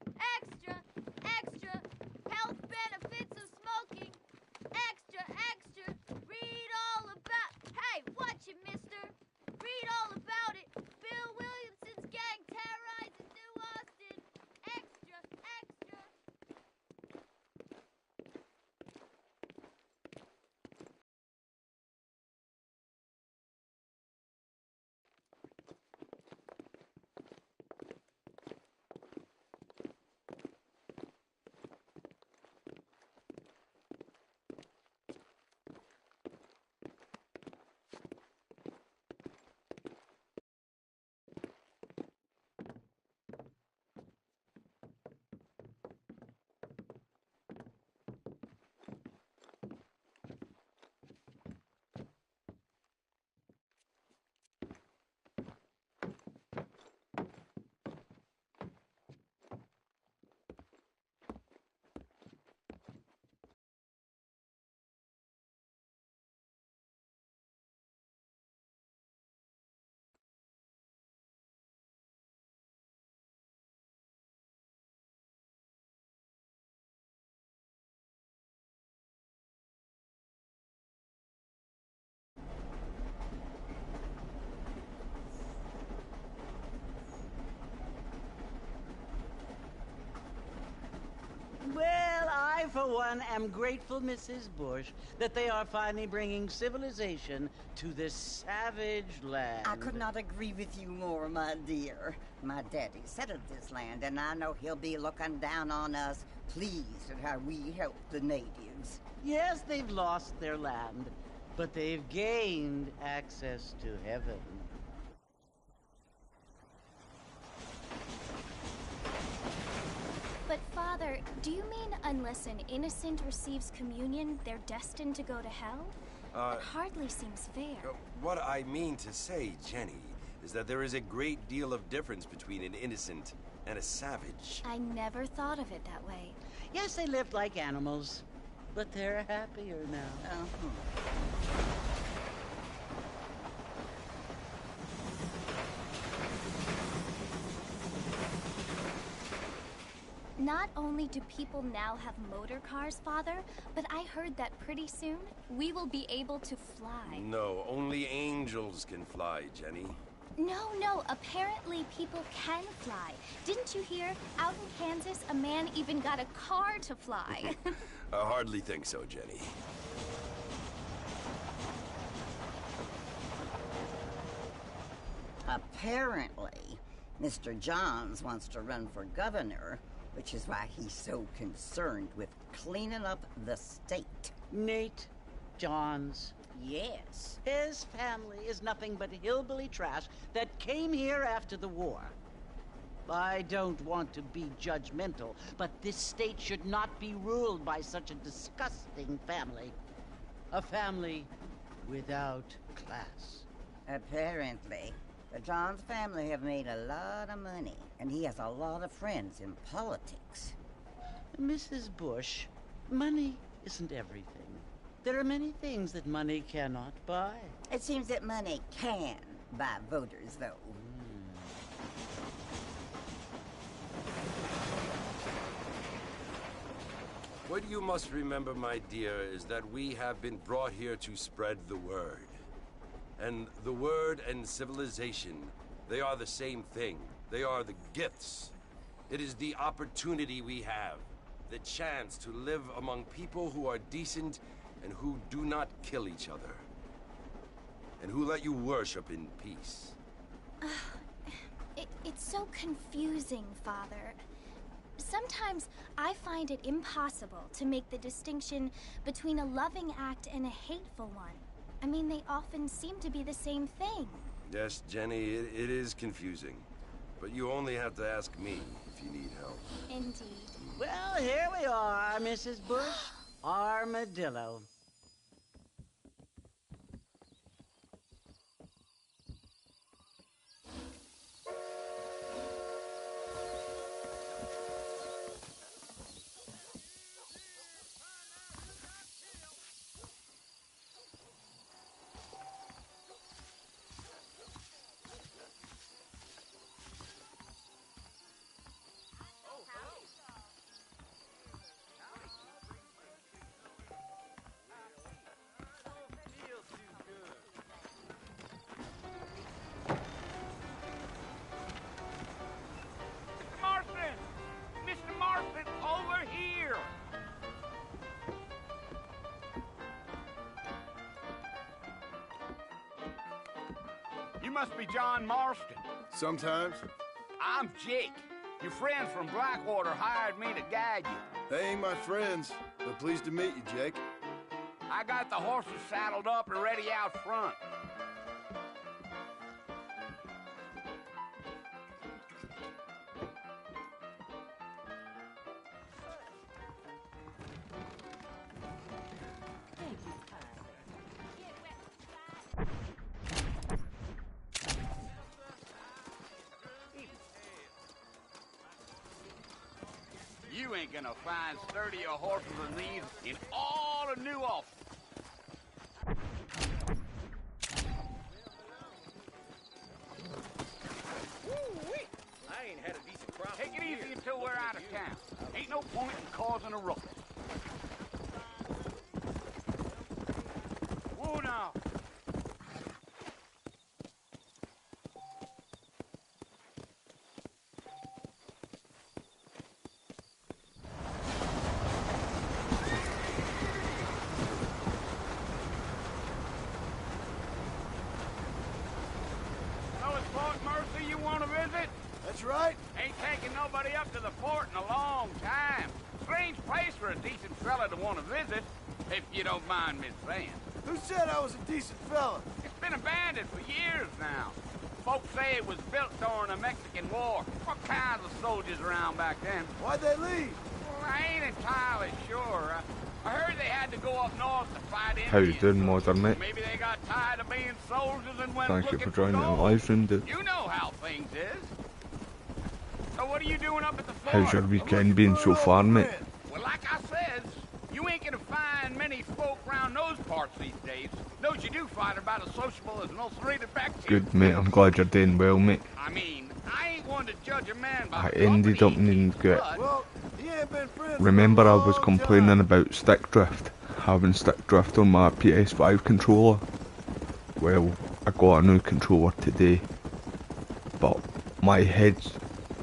Extra, extra, health benefits of smoking. Extra, extra, read all about... Hey, watch it, mister. Read all about it. Bill Williamson's gang terrorizing New Austin. Extra, extra. Well, I, for one, am grateful, Mrs. Bush, that they are finally bringing civilization to this savage land. I could not agree with you more, my dear. My daddy settled this land, and I know he'll be looking down on us, pleased at how we help the natives. Yes, they've lost their land, but they've gained access to heaven. But Father, do you mean unless an innocent receives communion, they're destined to go to hell? That hardly seems fair. What I mean to say, Jenny, is that there is a great deal of difference between an innocent and a savage. I never thought of it that way. Yes, they lived like animals, but they're happier now. Not only do people now have motor cars, Father, but I heard that pretty soon we will be able to fly. No, only angels can fly, Jenny. No, apparently people can fly. Didn't you hear? Out in Kansas, a man even got a car to fly. I hardly think so, Jenny. Apparently, Mr. Johns wants to run for governor, which is why he's so concerned with cleaning up the state. Nate Johns. Yes. His family is nothing but hillbilly trash that came here after the war. I don't want to be judgmental, but this state should not be ruled by such a disgusting family. A family without class. Apparently. The Johns family have made a lot of money, and he has a lot of friends in politics. Mrs. Bush, money isn't everything. There are many things that money cannot buy. It seems that money can buy voters, though. What you must remember, my dear, is that we have been brought here to spread the word. And the word and civilization, they are the same thing. They are the gifts. It is the opportunity we have, the chance to live among people who are decent and who do not kill each other, and who let you worship in peace. It's so confusing, Father. Sometimes I find it impossible to make the distinction between a loving act and a hateful one. I mean, they often seem to be the same thing. Yes, Jenny, it is confusing. But you only have to ask me if you need help. Indeed. Well, here we are, Mrs. Bush. Armadillo. You must be John Marston. Sometimes. I'm Jake. Your friends from Blackwater hired me to guide you. They ain't my friends, but pleased to meet you, Jake. I got the horses saddled up and ready out front. You ain't gonna find sturdier horses than these in all of New Ulster. I ain't had a decent crop. Take it easy until we're out of town. Ain't no point in causing a ruckus. Whoa now. That's right. Ain't taking nobody up to the fort in a long time. Strange place for a decent fella to want to visit, if you don't mind me saying. Who said I was a decent fella? It's been abandoned for years now. Folks say it was built during the Mexican War. What kinds of soldiers around back then? Why'd they leave? Well, I ain't entirely sure. I heard they had to go up north to fight Indians. How you doing, modern mate? Maybe they got tired of being soldiers and went Thank you looking for joining the gold. live stream, dude. You know how things is. So what are you doing up at the fort? How's your weekend been so far, mate? Well, like I said, you ain't gonna find many folk around those parts these days. Those you do find are about as sociable as an ulcerated bacteria. Good, mate. I'm glad you're doing well, mate. I mean, I ain't one to judge a man by I the ended company up needing to get... Well, he ain't been friends for Remember a I was long complaining time. about stick drift? Having stick drift on my PS5 controller? Well, I got a new controller today. But my head's...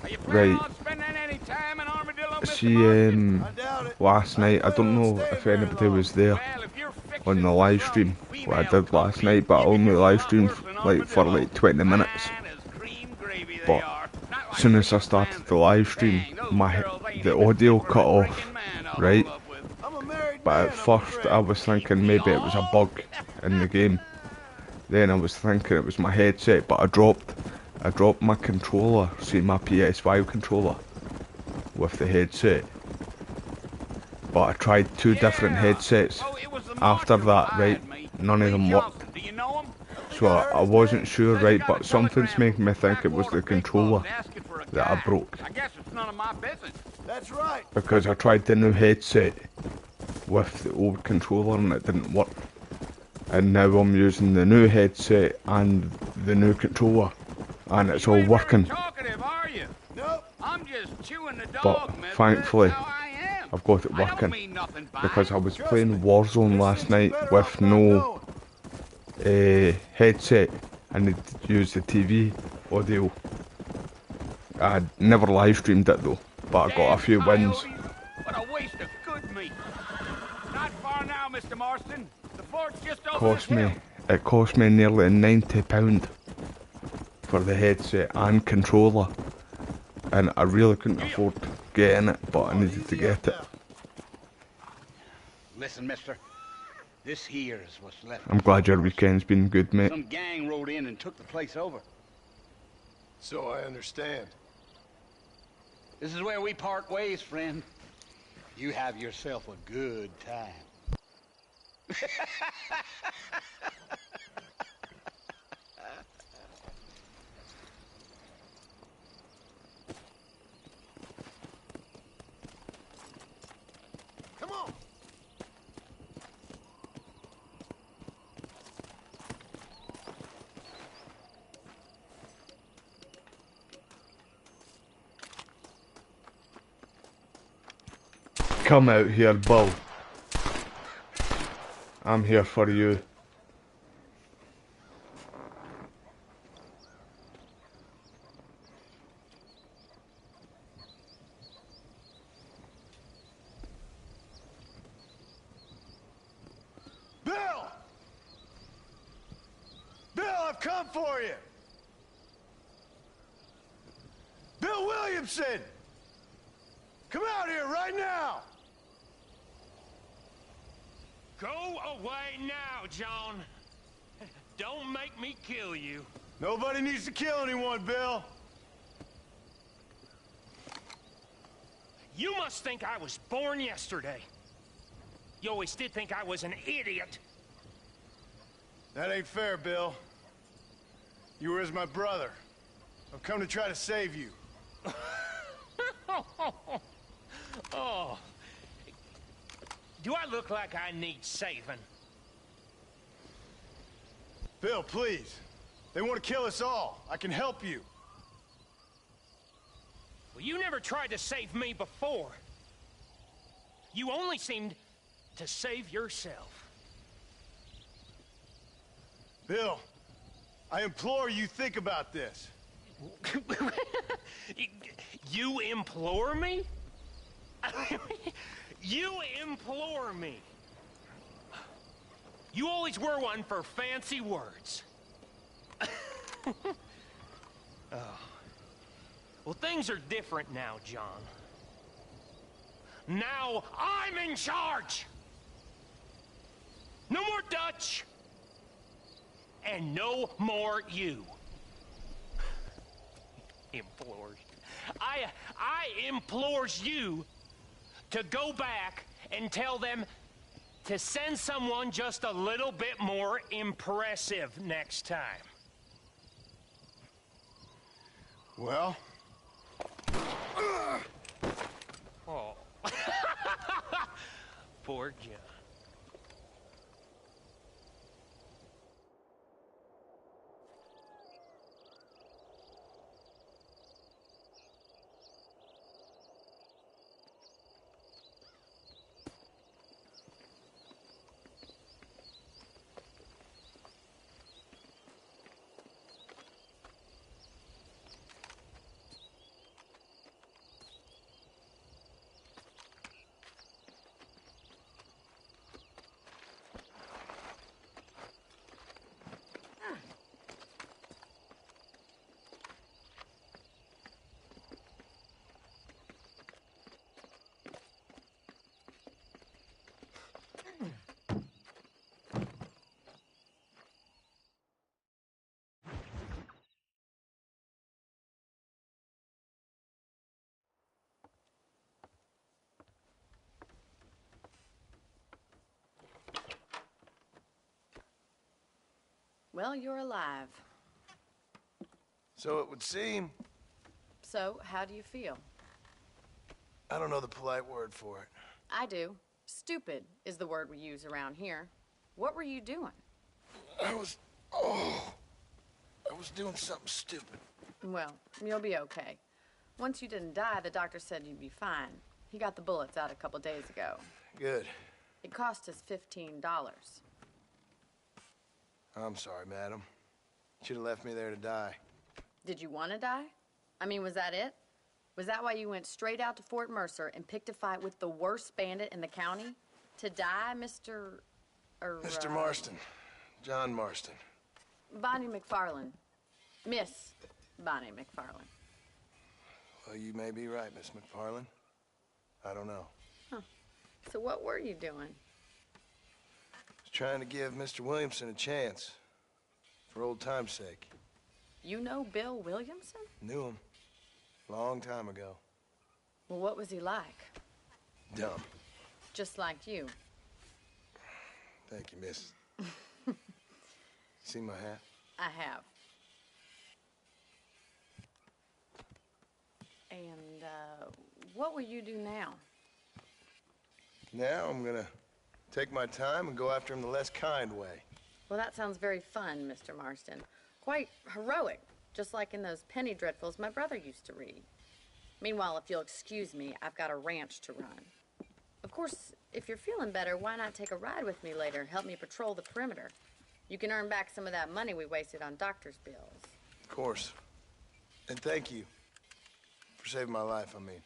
Are you planning Right. on spending any time in Armadillo, Mr. See, Marston? I doubt it. last night, I don't know if anybody was there Well, if you're fixing on the to live some stream, what I female did last company, night, but I you can only do a live lot streamed worse than like for Armadillo. like 20 minutes. Fine as cream gravy they But are. Not like as soon as I Mr. started Sanders. the live stream, Dang, those my girls ain't the even audio fit for cut a off, drinking man to hold right? up with. I'm a married But man, at I'm first afraid. I was thinking maybe it was a bug in the game. Then I was thinking it was my headset, but I dropped my controller, see my PS5 controller, with the headset. But I tried two different headsets Oh, it was the after marshal that, who right? hired me. None of Lee them worked. Johnson, do you know him? So I wasn't sure, Says right? he got But a something's telegram making me from think it was the Blackwater Big controller Boss asking for a that I guide. broke. I guess it's none of my business. That's right. Because I tried the new headset with the old controller and it didn't work. And now I'm using the new headset and the new controller, and it's You all ain't working. very talkative, are you? Nope. I'm just chewing the But dog, mister. thankfully, That's how I am. I've got it I don't working. mean nothing by Because it. I was Trust playing me, Warzone this last thing's night better with off not no knowing. headset. I needed to use the TV audio. I never live streamed it though, but I got a Damn few wins. coyotes. What a waste of good meat. Not far now, Mr. Marston. The fort's just over this hill. It cost me nearly £90 for the headset and controller, and I really couldn't afford getting it, but I needed to get it. Listen, mister. This here is what's left. I'm glad your weekend's been good, mate. Some gang rode in and took the place over. So I understand. This is where we part ways, friend. You have yourself a good time. Come on. Come out here, Bull. I'm here for you. Bill! Bill, I've come for you! Bill Williamson! Come out here right now! Go away now, John. Don't make me kill you. Nobody needs to kill anyone, Bill. You must think I was born yesterday. You always did think I was an idiot. That ain't fair, Bill. You were as my brother. I've come to try to save you. Oh. Do I look like I need saving? Bill, please. They want to kill us all. I can help you. Well, you never tried to save me before. You only seemed to save yourself. Bill, I implore you think about this. You implore me? You implore me. You always were one for fancy words. Oh. Well, things are different now, John. Now I'm in charge. No more Dutch. And no more you. Implores. I implores you to go back and tell them to send someone just a little bit more impressive next time. Well? Oh. Poor John. Well, you're alive. So it would seem. So, how do you feel? I don't know the polite word for it. I do. Stupid is the word we use around here. What were you doing? I was doing something stupid. Well, you'll be okay. Once you didn't die, the doctor said you'd be fine. He got the bullets out a couple days ago. Good. It cost us $15. I'm sorry, madam. Should have left me there to die. Did you want to die? I mean, was that it? Was that why you went straight out to Fort Mercer and picked a fight with the worst bandit in the county? To die, Mr. Mr. Marston. John Marston. Bonnie McFarlane. Miss Bonnie McFarlane. Well, you may be right, Miss McFarlane. I don't know. Huh. So what were you doing? I was trying to give Mr. Williamson a chance. For old time's sake. You know Bill Williamson? Knew him. Long time ago. Well, what was he like? Dumb. Just like you. Thank you, miss. See my hat? I have. And, what will you do now? Now I'm gonna take my time and go after him the less kind way. Well, that sounds very fun, Mr. Marston. Quite heroic, just like in those penny dreadfuls my brother used to read. Meanwhile, if you'll excuse me, I've got a ranch to run. Of course, if you're feeling better, why not take a ride with me later? Help me patrol the perimeter. You can earn back some of that money we wasted on doctor's bills. Of course. And thank you for saving my life, I mean.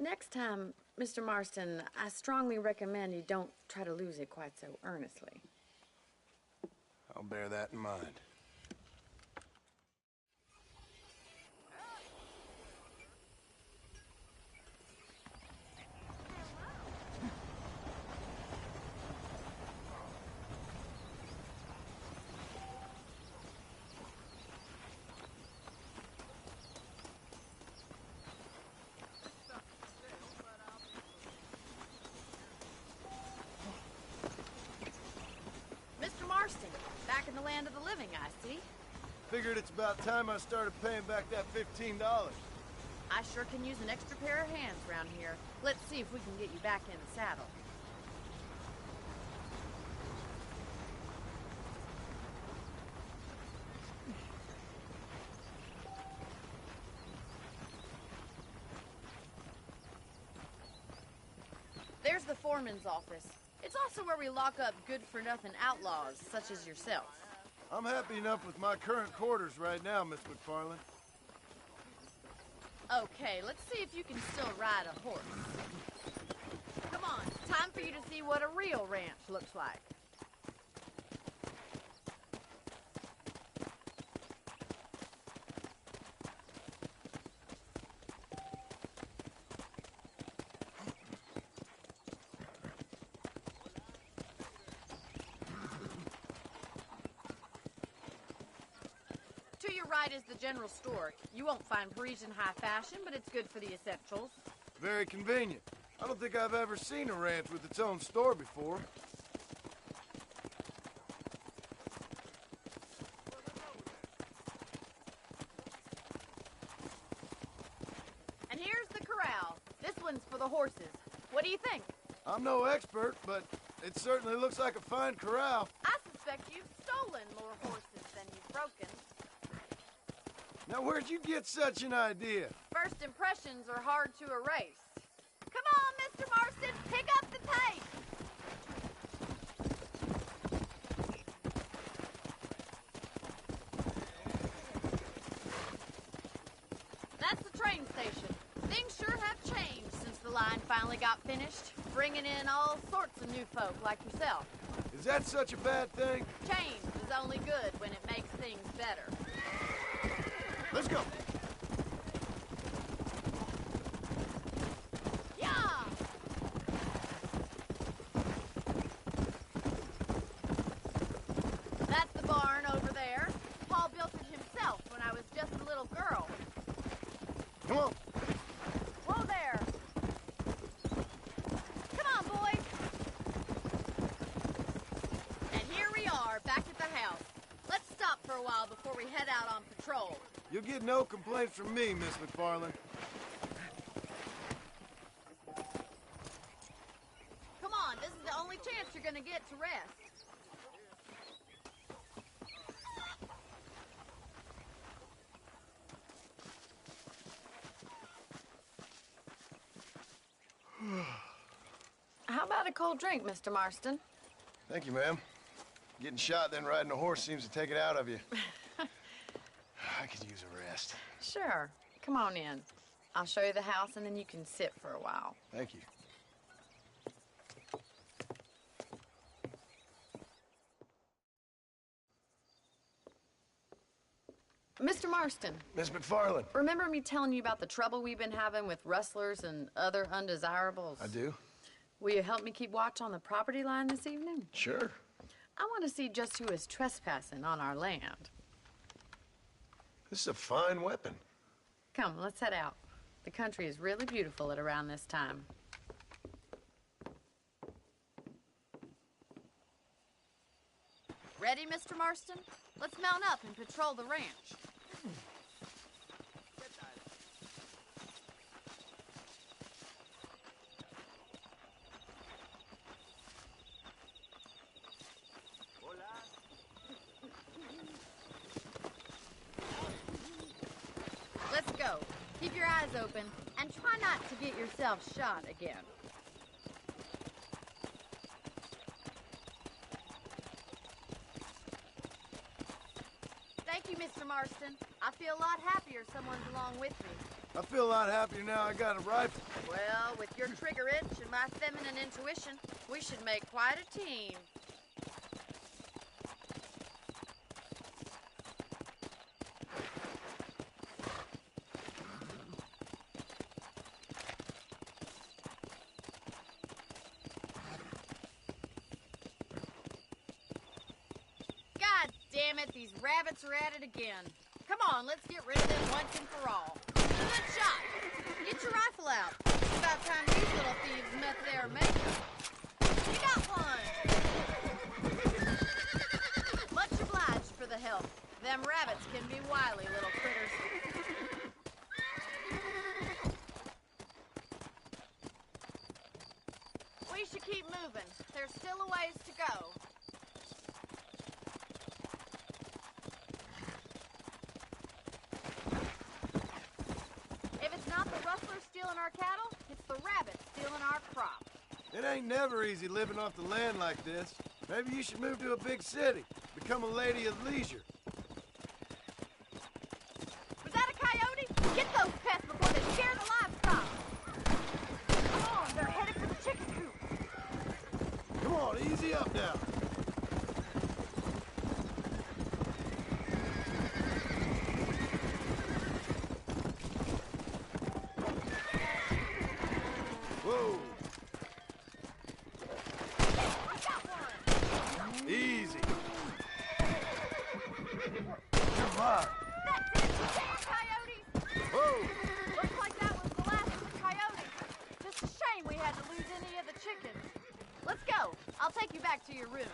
Next time, Mr. Marston, I strongly recommend you don't try to lose it quite so earnestly. I'll bear that in mind. in the land of the living, I see. Figured it's about time I started paying back that $15. I sure can use an extra pair of hands around here. Let's see if we can get you back in the saddle. There's the foreman's office. It's also where we lock up good-for-nothing outlaws, such as yourself. I'm happy enough with my current quarters right now, Miss McFarland. Okay, let's see if you can still ride a horse. Come on, time for you to see what a real ranch looks like. To your right is the general store. You won't find Parisian high fashion, but it's good for the essentials. Very convenient. I don't think I've ever seen a ranch with its own store before. And here's the corral. This one's for the horses. What do you think? I'm no expert, but it certainly looks like a fine corral. I suspect you've stolen more horses than you've broken. Now, where'd you get such an idea? First impressions are hard to erase. Come on, Mr. Marston, pick up the pace. That's the train station. Things sure have changed since the line finally got finished, bringing in all sorts of new folk like yourself. Is that such a bad thing? Change is only good when it makes things better. Let's go. Yeah! That's the barn over there. Paul built it himself when I was just a little girl. Come on. Whoa there! Come on, boys! And here we are, back at the house. Let's stop for a while before we head out on patrol. You'll get no complaints from me, Miss McFarland. Come on, this is the only chance you're gonna get to rest. How about a cold drink, Mr. Marston? Thank you, ma'am. Getting shot, then riding a horse seems to take it out of you. I could use a rest. Sure. Come on in. I'll show you the house, and then you can sit for a while. Thank you. Mr. Marston. Miss McFarland. Remember me telling you about the trouble we've been having with rustlers and other undesirables? I do. Will you help me keep watch on the property line this evening? Sure. I want to see just who is trespassing on our land. This is a fine weapon. Come, let's head out. The country is really beautiful at around this time. Ready, Mr. Marston? Let's mount up and patrol the ranch. Let's go. Keep your eyes open and try not to get yourself shot again. Thank you, Mr. Marston. I feel a lot happier someone's along with me. I feel a lot happier now I got a rifle. Well, with your trigger itch and my feminine intuition, we should make quite a team. God damn it, these rabbits are at it again. Come on, let's get rid of them once and for all. Good shot. Get your rifle out. It's about time these little thieves met their maker. You got one. Much obliged. Them rabbits can be wily little critters. We should keep moving. There's still a ways to go. If it's not the rustlers stealing our cattle, it's the rabbits stealing our crop. It ain't never easy living off the land like this. Maybe you should move to a big city. Become a lady of leisure. Was that a coyote? Get those pests before they scare the livestock. Come on, they're headed for the chicken coop. Come on, easy up now. Whoa. Easy. Come on. That's it! Coyotes! Whoa. Looks like that was the last of the coyotes. Just a shame we had to lose any of the chickens. Let's go. I'll take you back to your room.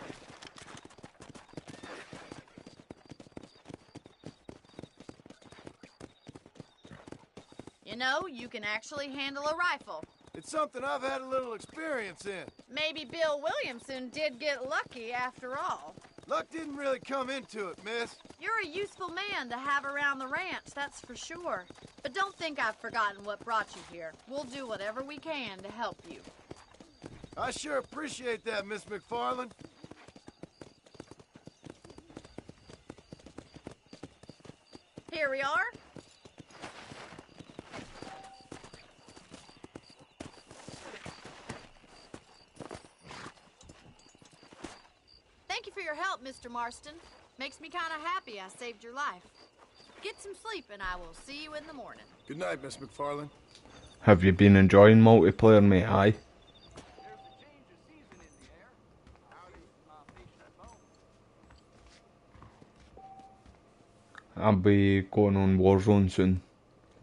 You know, you can actually handle a rifle. It's something I've had a little experience in. Maybe Bill Williamson did get lucky after all. Luck didn't really come into it, miss. You're a useful man to have around the ranch, that's for sure. But don't think I've forgotten what brought you here. We'll do whatever we can to help you. I sure appreciate that, Miss McFarland. Here we are. Thank you for your help, Mr. Marston. Makes me kind of happy I saved your life. Get some sleep and I will see you in the morning. Good night, Miss McFarland. Have you been enjoying multiplayer, mate? Aye. I'll be going on Warzone soon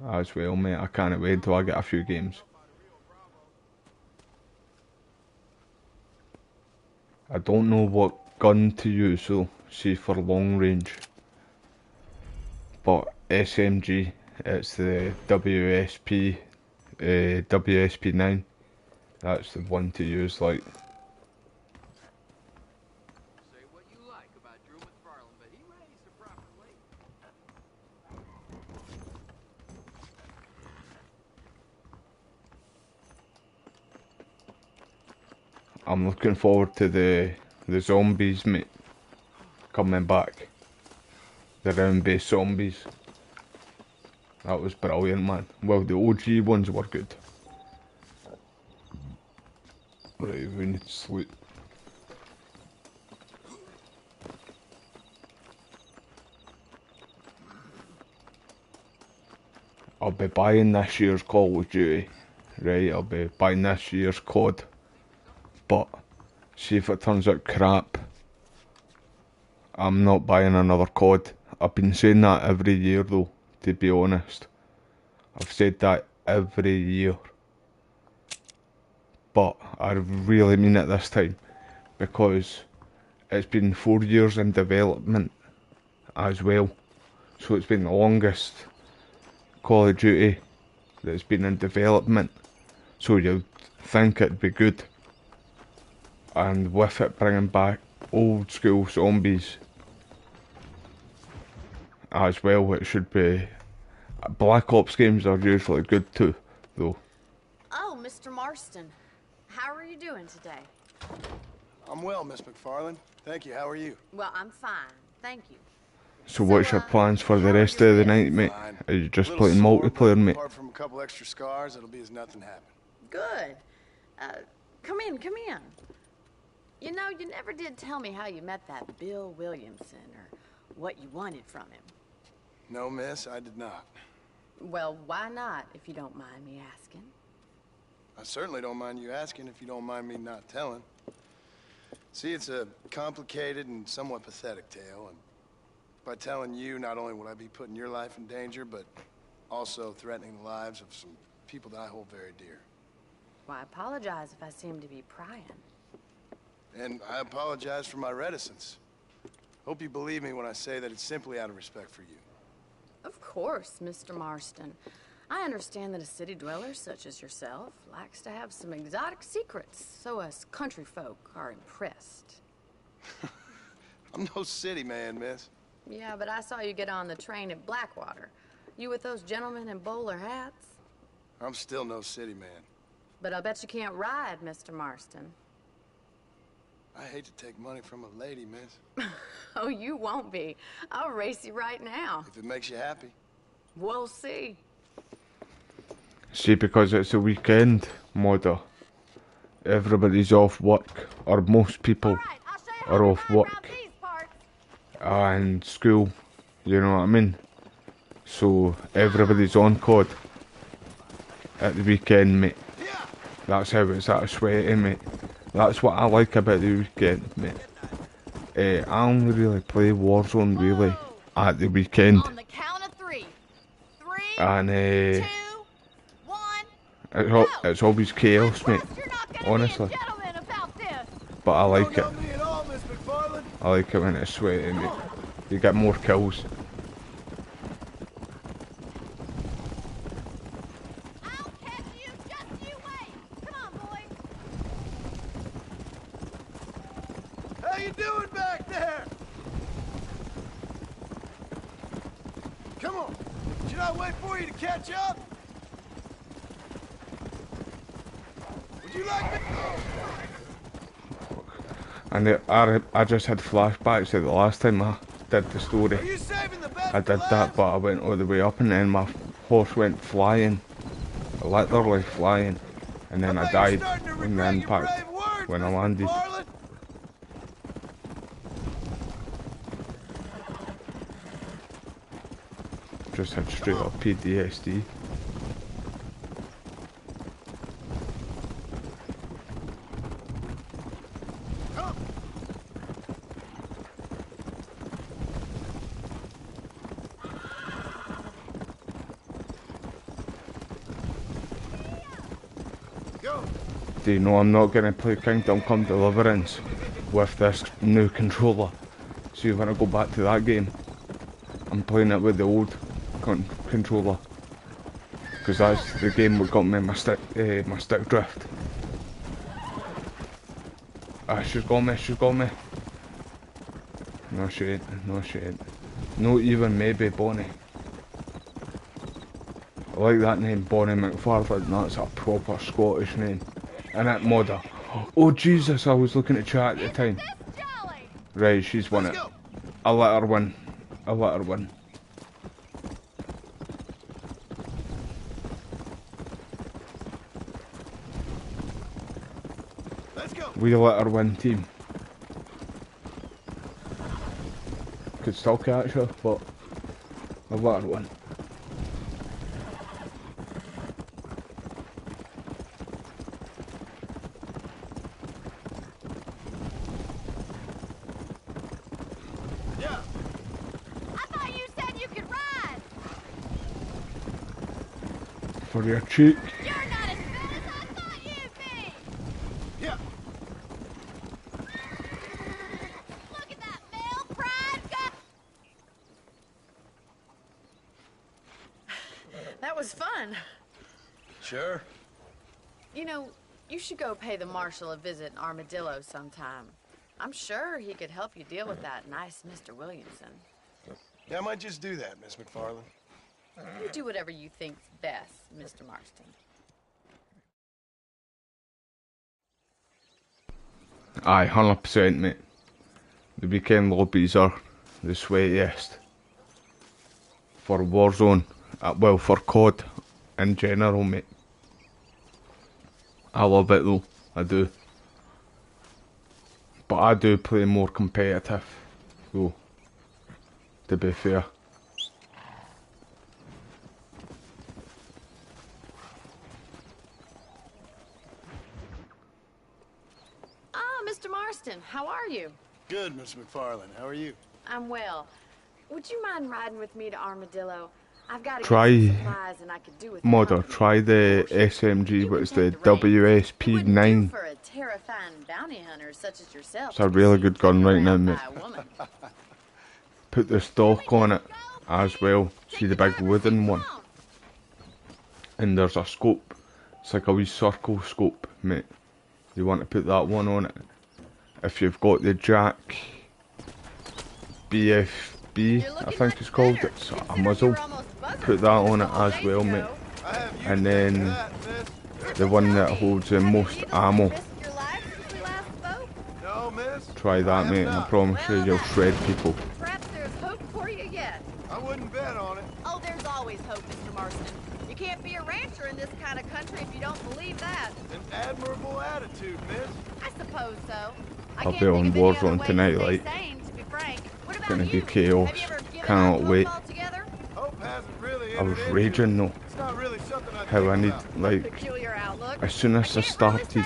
as well, mate. I can't wait till I get a few games. I don't know what gun to use though, see for long range. But SMG, it's the WSP, WSP9. That's the one to use, like. Say what you like about Drew McFarland, but he raised the proper weight. I'm looking forward to the zombies, mate, coming back. The round-based zombies. That was brilliant, man. Well, the OG ones were good. Right, we need to sleep. I'll be buying this year's Call of Duty. Right, I'll be buying this year's COD. But, see if it turns out crap, I'm not buying another COD. I've been saying that every year though, to be honest. I've said that every year. But I really mean it this time, because it's been 4 years in development as well. So it's been the longest Call of Duty that's been in development. So you'd think it'd be good. And with it bringing back old school zombies as well, it should be. Black Ops games are usually good too, though. Oh, Mr. Marston. How are you doing today? I'm well, Miss McFarland. Thank you. How are you? Well, I'm fine. Thank you. So what's your plans for the rest of the night, mate? Fine. Are you just Little playing sore, multiplayer, but mate? Apart from a couple extra scars, it'll be as nothing happened. Good. Come in, come in. You know, you never did tell me how you met that Bill Williamson or what you wanted from him. No, miss, I did not. Well, why not, if you don't mind me asking? I certainly don't mind you asking if you don't mind me not telling. See, it's a complicated and somewhat pathetic tale, and by telling you, not only would I be putting your life in danger, but also threatening the lives of some people that I hold very dear. Well, I apologize if I seem to be prying. And I apologize for my reticence. Hope you believe me when I say that it's simply out of respect for you. Of course, Mr. Marston. I understand that a city dweller such as yourself likes to have some exotic secrets, so us country folk are impressed. I'm no city man, miss. Yeah, but I saw you get on the train at Blackwater. You with those gentlemen in bowler hats? I'm still no city man. But I'll bet you can't ride, Mr. Marston. I hate to take money from a lady, miss. Oh, you won't be. I'll race you right now. If it makes you happy. We'll see. See, because it's a weekend, Mother, everybody's off work, or most people are off work and school, you know what I mean? So everybody's on COD at the weekend, mate. That's how it's that sweaty, mate. That's what I like about the weekend, mate. I only really play Warzone really at the weekend. On the count of three. Three, And 2, 1. it's always chaos, mate. Honestly. But I like it. I like it when it's sweaty, mate. You get more kills. How you doing back there? Come on. Should I wait for you to catch up? Would you like me? And I just had flashbacks of the last time I did the story. I did that, but I went all the way up and then my horse went flying. Literally flying. And then I died in the impact when I landed. Just had straight up PTSD. Do you know I'm not going to play Kingdom Come Deliverance with this new controller? See, when I go back to that game, I'm playing it with the old controller, because that's the game that got me my stick drift. Ah, she's got me, she's got me. No, she ain't, no, she ain't. Not even maybe Bonnie. I like that name, Bonnie McFarlane. That's a proper Scottish name. And that Modder. Oh Jesus, I was looking at chat at the time. Right, she's won it. I'll let her win. I'll let her win. We let her win, team. Could still catch her, but I'll let her win. For your cheek. You're not as bad as I thought you'd be! Yeah. Look at that male pride guy! That was fun. Sure. You know, you should go pay the marshal a visit in Armadillo sometime. I'm sure he could help you deal with that nice Mr. Williamson. Yeah, I might just do that, Miss McFarlane. You do whatever you think's best, Mr. Marston. Aye, 100%, mate. The weekend lobbies are the sweatiest. For Warzone, well, for COD in general, mate. I love it though, I do. But I do play more competitive, though, to be fair. Mr. Marston, how are you? Good, Miss McFarlane. How are you? I'm well. Would you mind riding with me to Armadillo? I've got to Try, get some supplies and I could do with Modder, try the SMG, but it's the WSP9. For a terrifying bounty hunter such as yourself. It's a really good gun right now, mate. put the stock on it as well. See the big wooden one? And there's a scope. It's like a wee circle scope, mate. You want to put that one on it. If you've got the Jack BFB, I think it's called, it's a muzzle. Put that on it as well, mate. And then the one that holds the most ammo. Try that, mate, and I promise you, you'll shred people. Perhaps there's hope for you yet. I wouldn't bet on it. Oh, there's always hope, Mr. Marston. You can't be a rancher in this kind of country if you don't believe that. An admirable attitude, miss. I suppose so. I'll be on Warzone tonight, like. Gonna do chaos. Cannot wait. I was raging though. How I need, like, as soon as I started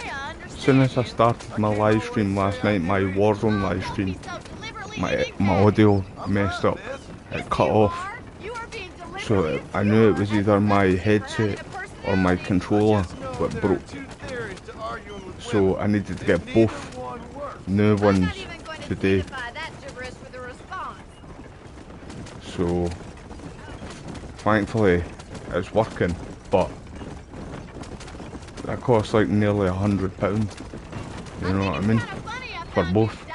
my live stream last night, my Warzone live stream, my audio messed up. It cut off. So I knew it was either my headset or my controller that broke. So I needed to get both new ones today. So thankfully it's working, but that costs like nearly £100. You know what I mean? For both.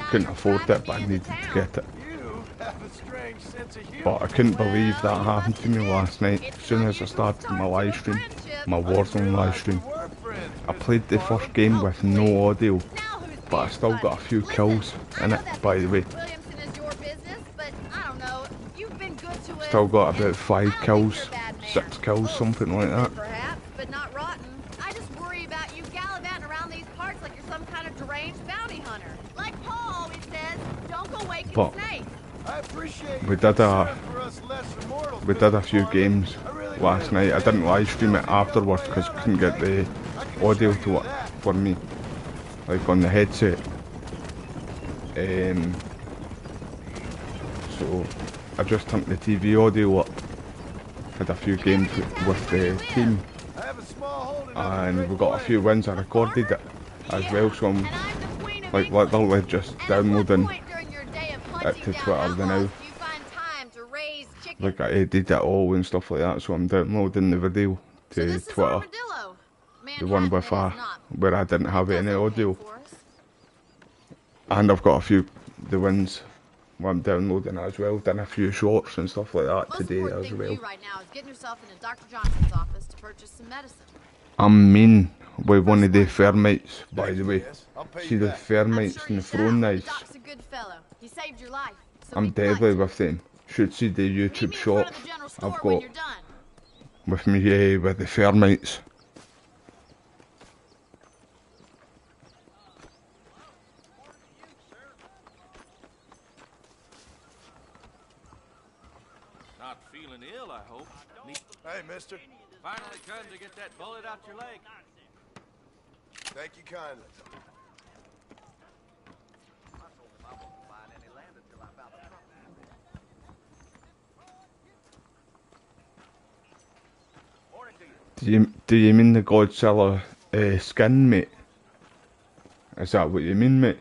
Couldn't afford it, but I needed to get it. But I couldn't believe that happened to me last night. As soon as I started my live stream, my Warzone live stream, I played the first game with no audio, but I still got a few kills in it, by the way. Still got about 5 kills, 6 kills, something like that. Perhaps, but not rotten. I just worry about you gallivanting around these parts like you're some kind of deranged bounty hunter. Like Paul always says, don't go waking snakes. We did a few games last night. I didn't live stream it afterwards because I couldn't get the audio to work for me, like on the headset. So I just turned the TV audio up. Had a few games with the team, and we got a few wins. I recorded it as well, so I'm like literally just downloading it to Twitter now. Like I edited it all and stuff like that, so I'm downloading the video to Twitter. The one with where I didn't have any audio. And I've got a few the wins I'm downloading as well. Done a few shorts and stuff like that today as well. I'm mean with one of the thermites, by the way. See the thermites and the throwing knives? I'm deadly with them. Should see the YouTube shorts I've got with me with the thermites. Not feeling ill, I hope. Hey, mister. Finally come to get that bullet out your leg. Thank you kindly. Do you mean the Godzilla skin, mate? Is that what you mean, mate?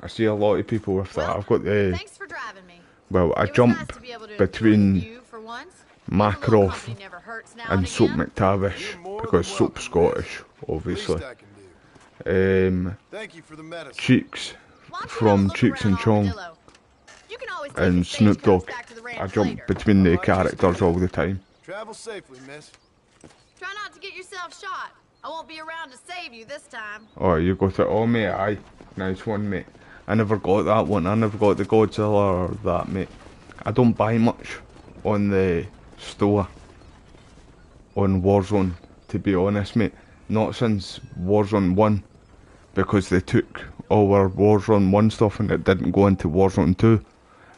I see a lot of people with that. I've got the... Thanks for driving me. Well, I jump between Makarov and Soap McTavish, because Soap's Scottish, obviously. Cheeks from Cheeks and Chong, and Snoop Dogg. I jump between the characters all the time. Travel safely, miss. Try not to get yourself shot. I won't be around to save you this time. Oh, you got it all, mate? Aye. Nice one, mate. I never got that one. I never got the Godzilla or that, mate. I don't buy much on the store on Warzone, to be honest, mate. Not since Warzone 1, because they took all our Warzone 1 stuff and it didn't go into Warzone 2.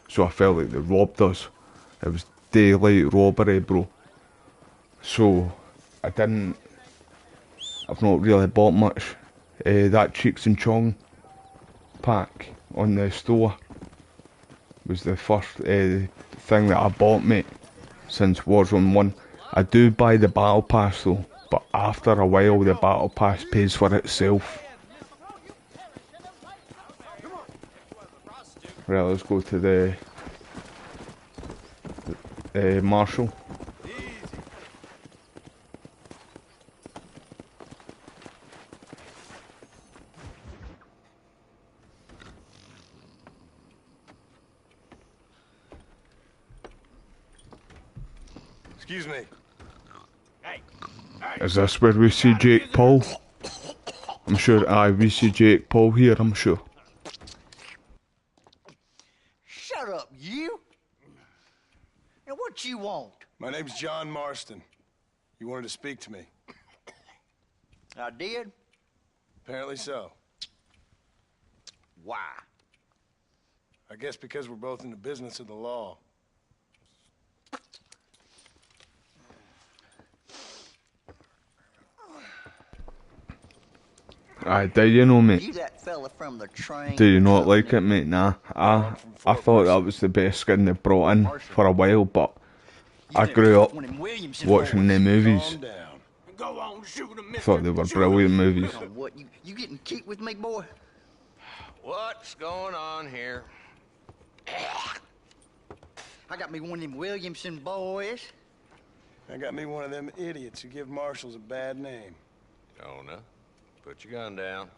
So I felt like they robbed us. It was daylight robbery, bro. So I've not really bought much. That Cheeks and Chong pack on the store was the first thing that I bought, mate, since Warzone 1. I do buy the Battle Pass though, but after a while the Battle Pass pays for itself. Right, let's go to the Marshal. Excuse me. Is this where we see Jake Paul? I'm sure, we see Jake Paul here, I'm sure. Shut up, you! And what you want? My name's John Marston. You wanted to speak to me. I did? Apparently so. Why? I guess because we're both in the business of the law. Do you know, mate? You that fella from the train. Do you not like it, mate? Nah. I thought that was the best skin they brought in for a while, but I grew up watching the movies. Thought they were brilliant movies. What, you getting kicked with me, boy? What's going on here? I got me one of them Williamson boys. I got me one of them idiots who give marshals a bad name. Jonah, put your gun down.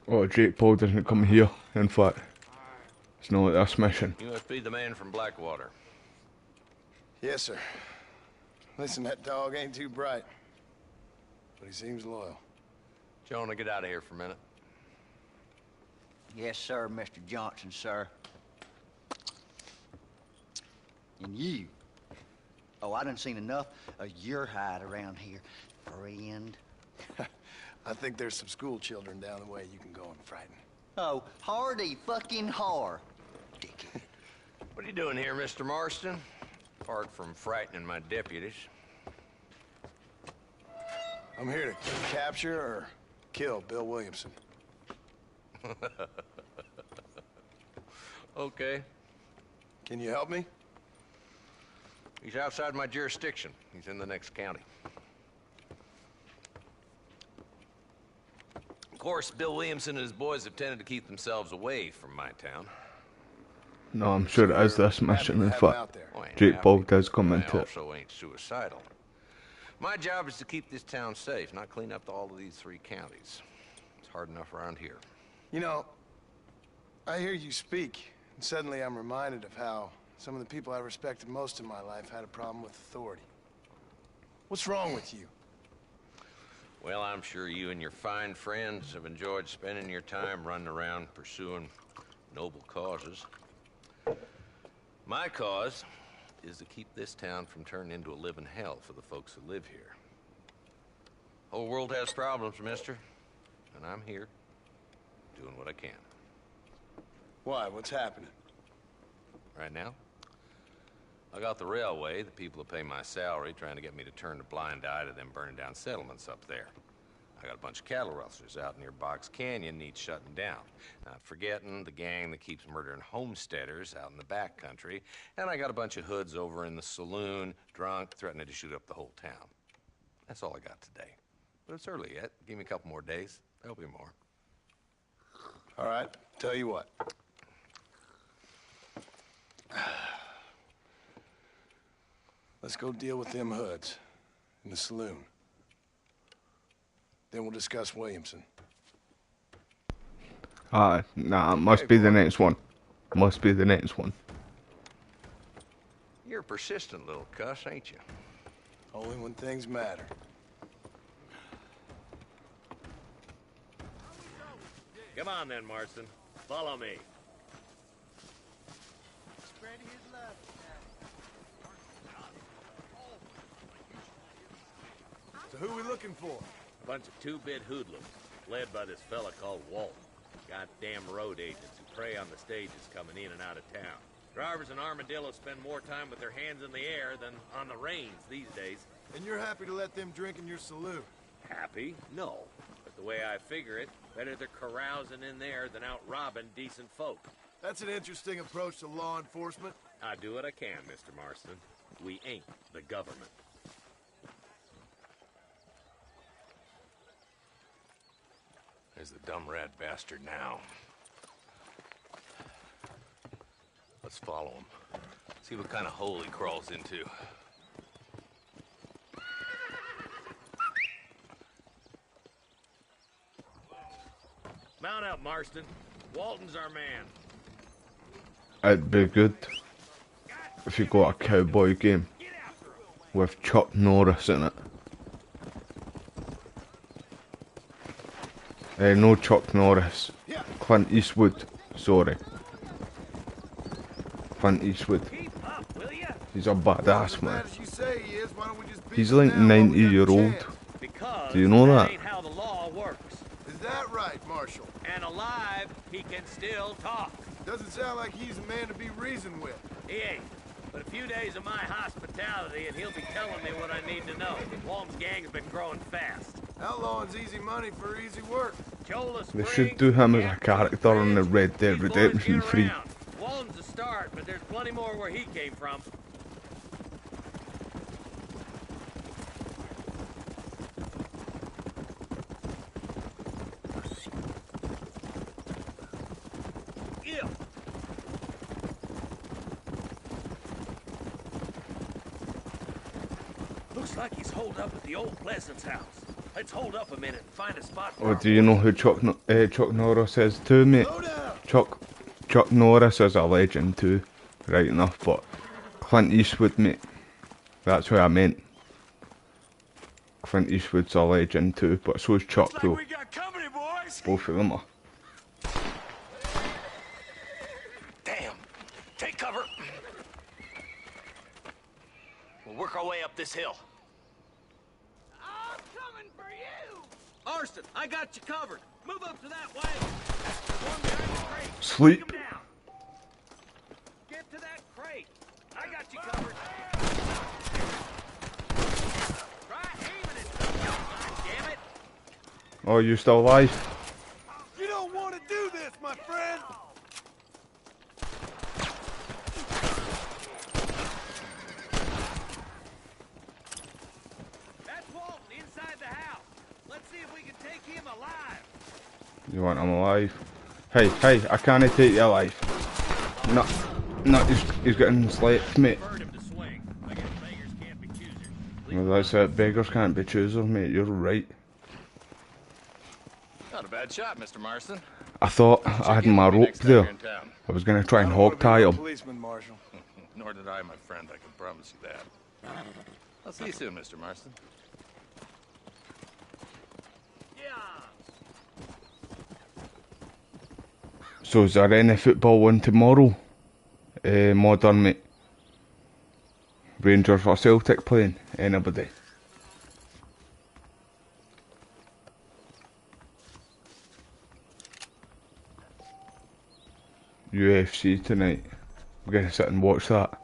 Oh, Jake Paul doesn't come here, in fact. It's not this mission. You must be the man from Blackwater. Yes, sir. Listen, that dog ain't too bright, but he seems loyal. Jonah, get out of here for a minute. Yes, sir, Mr. Johnson, sir. And you. Oh, I done seen enough of your hide around here, friend. I think there's some school children down the way you can go and frighten. Oh, hardy fucking har. Dickhead. What are you doing here, Mr. Marston? Apart from frightening my deputies. I'm here to capture or kill Bill Williamson. Okay. Can you help me? He's outside my jurisdiction. He's in the next county. Of course, Bill Williamson and his boys have tended to keep themselves away from my town. No, I'm sure it is this mission, in fact. Jake Paul does come into it. I also ain't suicidal. My job is to keep this town safe, not clean up all of these 3 counties. It's hard enough around here. You know, I hear you speak, and suddenly I'm reminded of how some of the people I respected most in my life had a problem with authority. What's wrong with you? Well, I'm sure you and your fine friends have enjoyed spending your time running around pursuing noble causes. My cause is to keep this town from turning into a living hell for the folks who live here. Whole world has problems, mister, and I'm here doing what I can. Why? What's happening? Right now, I got the railway, the people who pay my salary, trying to get me to turn a blind eye to them burning down settlements up there. I got a bunch of cattle rustlers out near Box Canyon needs shutting down. Not forgetting the gang that keeps murdering homesteaders out in the back country. And I got a bunch of hoods over in the saloon, drunk, threatening to shoot up the whole town. That's all I got today. But it's early yet. Give me a couple more days. There'll be more. All right, tell you what. Let's go deal with them hoods in the saloon. Then we'll discuss Williamson. Nah, it must be the next one. Must be the next one. You're a persistent little cuss, ain't you? Only when things matter. Come on then, Marston. Follow me. So who are we looking for? A bunch of two-bit hoodlums, led by this fella called Walt. Goddamn road agents who prey on the stages coming in and out of town. Drivers in Armadillo spend more time with their hands in the air than on the reins these days. And you're happy to let them drink in your saloon? Happy? No. But the way I figure it, better they're carousing in there than out robbing decent folk. That's an interesting approach to law enforcement. I do what I can, Mr. Marston. We ain't the government. There's the dumb rat bastard now. Let's follow him. See what kind of hole he crawls into. Mount up, Marston. Walton's our man. It'd be good if you got a cowboy game with Chuck Norris in it. No Chuck Norris. Clint Eastwood. Sorry. Clint Eastwood. He's a badass, man. He's like 90-year-old. Do you know that? Ain't how the law works. Is that right, Marshal? And alive, he can still talk. Doesn't sound like he's a man to be reasoned with. He ain't. But a few days of my hospitality, and he'll be telling me what I need to know. Walton's gang's been growing fast. Outlawing's easy money for easy work. They should do him as a character in the Red Dead Redemption 3. Walton's a start, but there's plenty more where he came from. Yeah. Looks like he's holed up at the old Pleasance house. Let's hold up a minute and find a spot. Oh, do you know who Chuck Norris is too, mate? Chuck Norris is a legend too, right enough, but Clint Eastwood, mate. That's what I meant. Clint Eastwood's a legend too, but so is Chuck though. We got company, boys. Both of them are. Damn. Take cover. We'll work our way up this hill. I'm coming for you! Marston, I got you covered. Move up to that way. One behind the crate. Sleep. Take him down. Get to that crate. I got you covered. Try aiming it. Damn it. Oh, you still alive? You don't want to do this, my friend! That's Walton inside the house. Let's see if we can take him alive. You want him alive? Hey, I can't take you alive. No, he's getting slapped, mate. Well, that's it. Beggars can't be choosers, mate. You're right. Not a bad shot, Mr. Marston. I thought I had my rope there. I was going to try and hog tie him. Policeman, Marshal. Nor did I, my friend. I can promise you that. I'll see you soon, Mr. Marston. So is there any football on tomorrow? Modern, mate. Rangers or Celtic playing? Anybody? UFC tonight. We're gonna sit and watch that.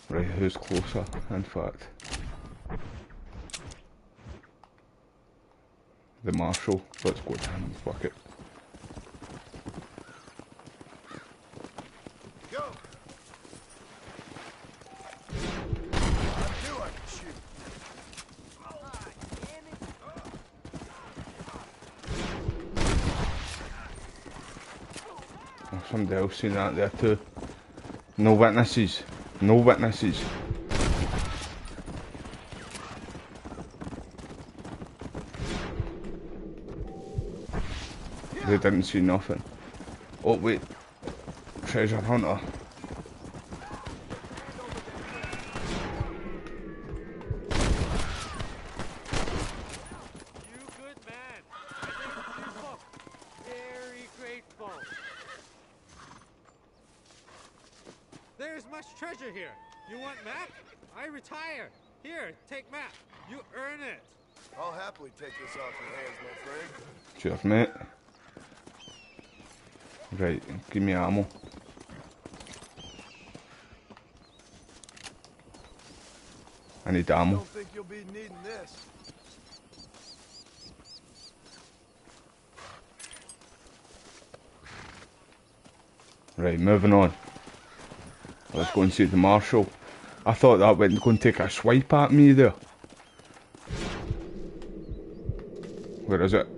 Right, who's closer, in fact? The Marshal. Let's go to him, fuck it. Go! I knew I could shoot. Oh, somebody else seen that there too. No witnesses. No witnesses. They didn't see nothing. Oh wait. Treasure hunter. You good man. I think you both very grateful. There's much treasure here. You want map? I retire. Here, take map. You earn it. I'll happily take this off your hands, my friend. Cheers, mate. Right, give me ammo. I need I ammo. don't think you'll be needing this. Right, moving on. Let's go and see the Marshal. I thought that went going to take a swipe at me there. Where is it?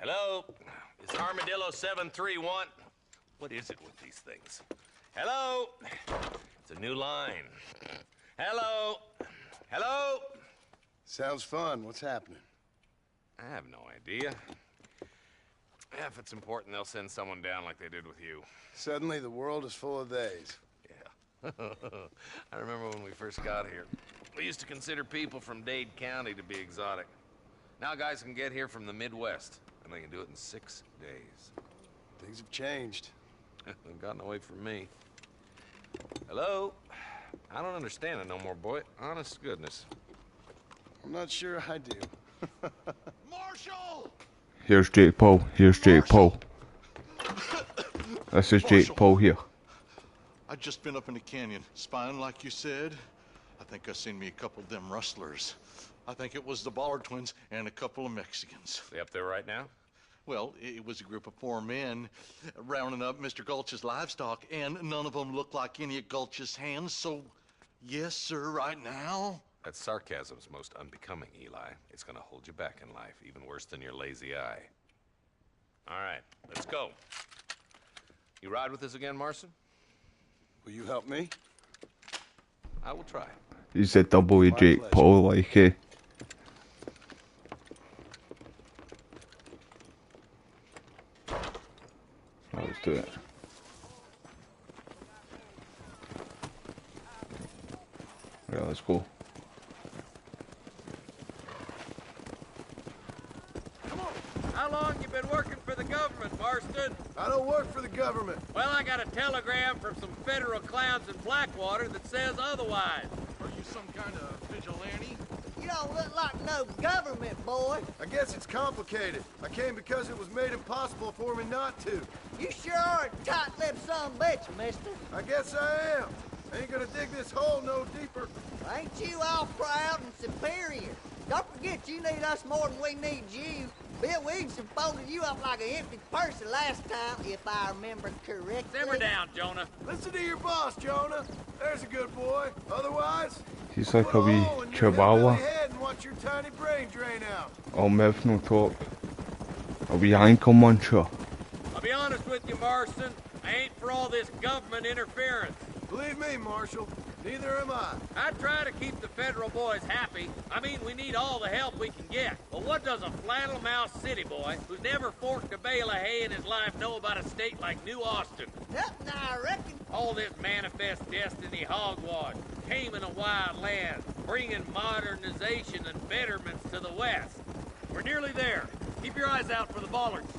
Hello? Is Armadillo 731? What is it with these things? Hello? It's a new line. Hello? Hello? Sounds fun. What's happening? I have no idea. If it's important, they'll send someone down like they did with you. Suddenly, the world is full of theys. Yeah. I remember when we first got here. We used to consider people from Dade County to be exotic. Now guys can get here from the Midwest, and they can do it in 6 days. Things have changed. They've gotten away from me. Hello? I don't understand it no more, boy. Honest to goodness. I'm not sure I do. Marshall! Here's Jake Paul. Here's Jake Paul. This is Jake Paul here. I'd just been up in the canyon, spying like you said. I think I seen me a couple of them rustlers. I think it was the Ballard twins and a couple of Mexicans. They up there right now? Well, it was a group of 4 men rounding up Mr. Gulch's livestock, and none of them looked like any of Gulch's hands, so yes, sir, right now. That sarcasm's most unbecoming, Eli. It's gonna hold you back in life, even worse than your lazy eye. All right, let's go. You ride with us again, Marston? Will you help me? I will try. He's a double with Jake pleasure. Paul, like, eh? Let's do it. Yeah, let's go. How long you been working for the government, Marston? I don't work for the government. Well, I got a telegram from some federal clowns in Blackwater that says otherwise. Are you some kind of vigilante? You don't look like no government boy. I guess it's complicated. I came because it was made impossible for me not to. You sure are a tight-lipped son of a bitch, mister. I guess I am. Ain't gonna dig this hole no deeper. Ain't you all proud and superior? Don't forget you need us more than we need you. Bill Williamson folded you up like an empty person last time, if I remember correctly. Simmer down, Jonah. Listen to your boss, Jonah. There's a good boy. Otherwise, He's like a wee hole in your chihuahua. hillbilly head and watch your tiny brain drain out. All mouth, no talk. A wee ankle muncher. I'll be honest with you, Marston. I ain't for all this government interference. Believe me, Marshal, neither am I. I try to keep the federal boys happy. I mean, we need all the help we can get. But what does a flannel-mouthed city boy who's never forked a bale of hay in his life know about a state like New Austin? Nothing, I reckon. All this manifest destiny hogwash, taming a wild land, bringing modernization and betterments to the West. We're nearly there. Keep your eyes out for the Ballards.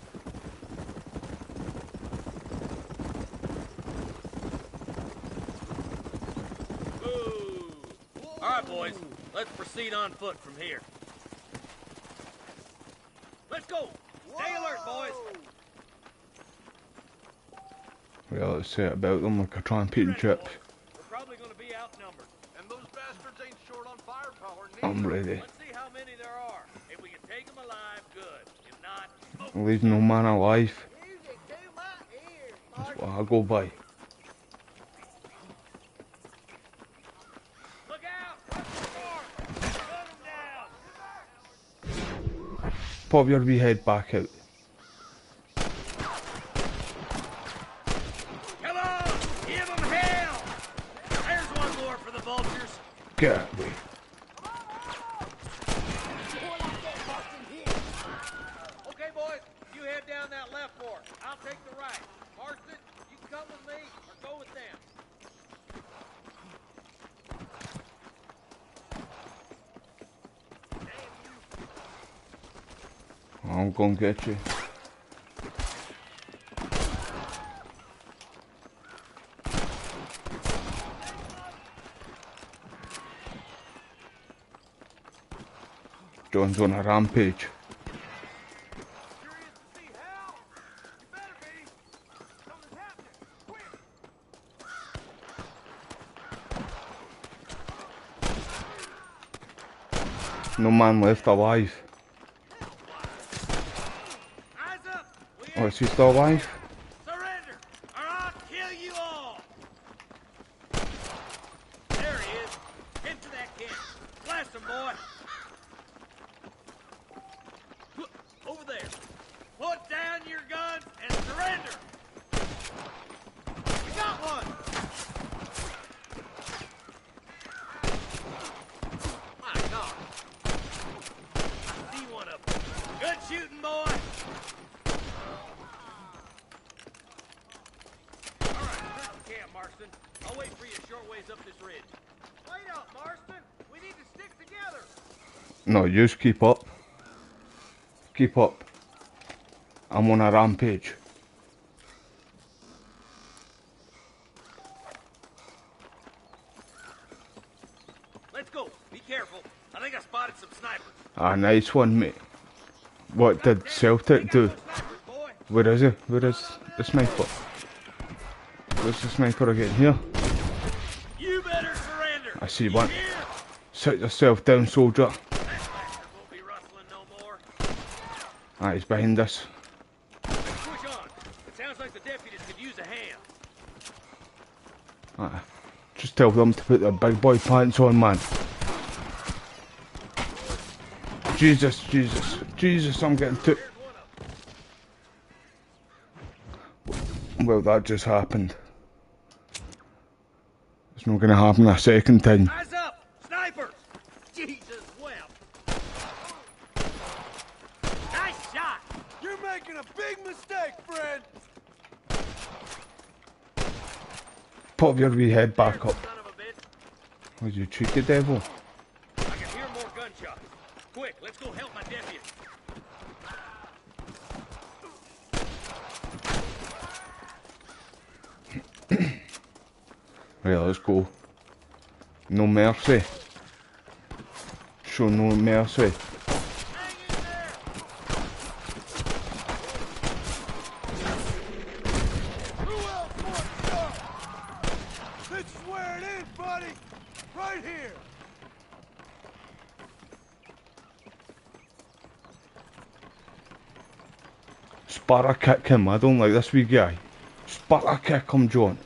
Ooh. All right, boys. Let's proceed on foot from here. Let's go. Stay alert, boys. Well, let's say it about them like a tramping chip. We're probably going to be outnumbered. And those bastards ain't short on firepower, I'm ready. Let's see how many there are. If we can take them alive, good. If not, Leave no man alive. Music to my ears, That's what I go by. look out! Watch the door! Pop your wee head back out. Come on! Give them hell! There's one more for the vultures. Get out of the way. Okay, boys, you head down that left fork. I'll take the right. Marston, you can come with me or go with them. I'm gonna get you. John's on a rampage. No man left alive. Oh, is he still alive? Surrender, or I'll kill you all! There he is. Into that camp. Blast him, boy. Over there. Put down your guns and surrender. We got one. My God. I see one of them. Good shooting, boy. Camp, Marston. I'll wait for you a short ways up this ridge. Wait up, Marston. We need to stick together. No, you just keep up. Keep up. I'm on a rampage. Let's go. Be careful. I think I spotted some snipers. Ah, nice one, mate. What did Celtic do? Where is he? Where is the sniper? Where's the sniper again? Here? You better surrender. I see one. Sit yourself down, soldier. Ah, he's behind us. Push on. It sounds like the deputies could use a hand. Ah, just tell them to put their big boy pants on, man. Jesus, Jesus, Jesus, I'm getting too... Well, that just happened. It's not going to happen a second time. Eyes up! Snipers! Jesus wept. Nice shot! You're making a big mistake, friend! Pop your wee head back up. Oh, you cheeky devil. I can hear more gunshots. Quick, let's go help my deputy. Right, let's go. No mercy. Show no mercy. This is where it is, buddy! Right here! Sparta kick him. I don't like this wee guy. Sparta kick him, John.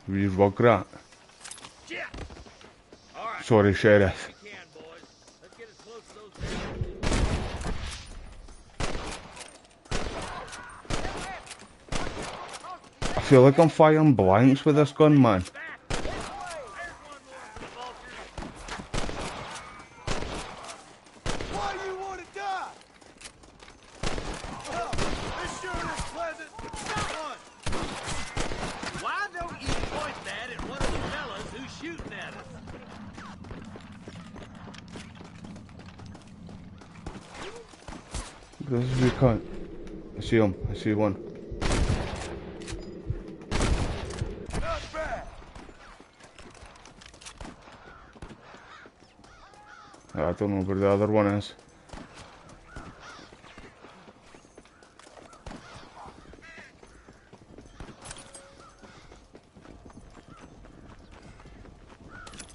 Wee rugrat. Sorry, Sheriff. I feel like I'm firing blanks with this gun, man. Why do you want to die? Well, this sure is pleasant. Got one! Why don't you point that at one of the fellas who's shooting at us? This is wee cunt. I see him. I see one. Not bad. I don't know where the other one is.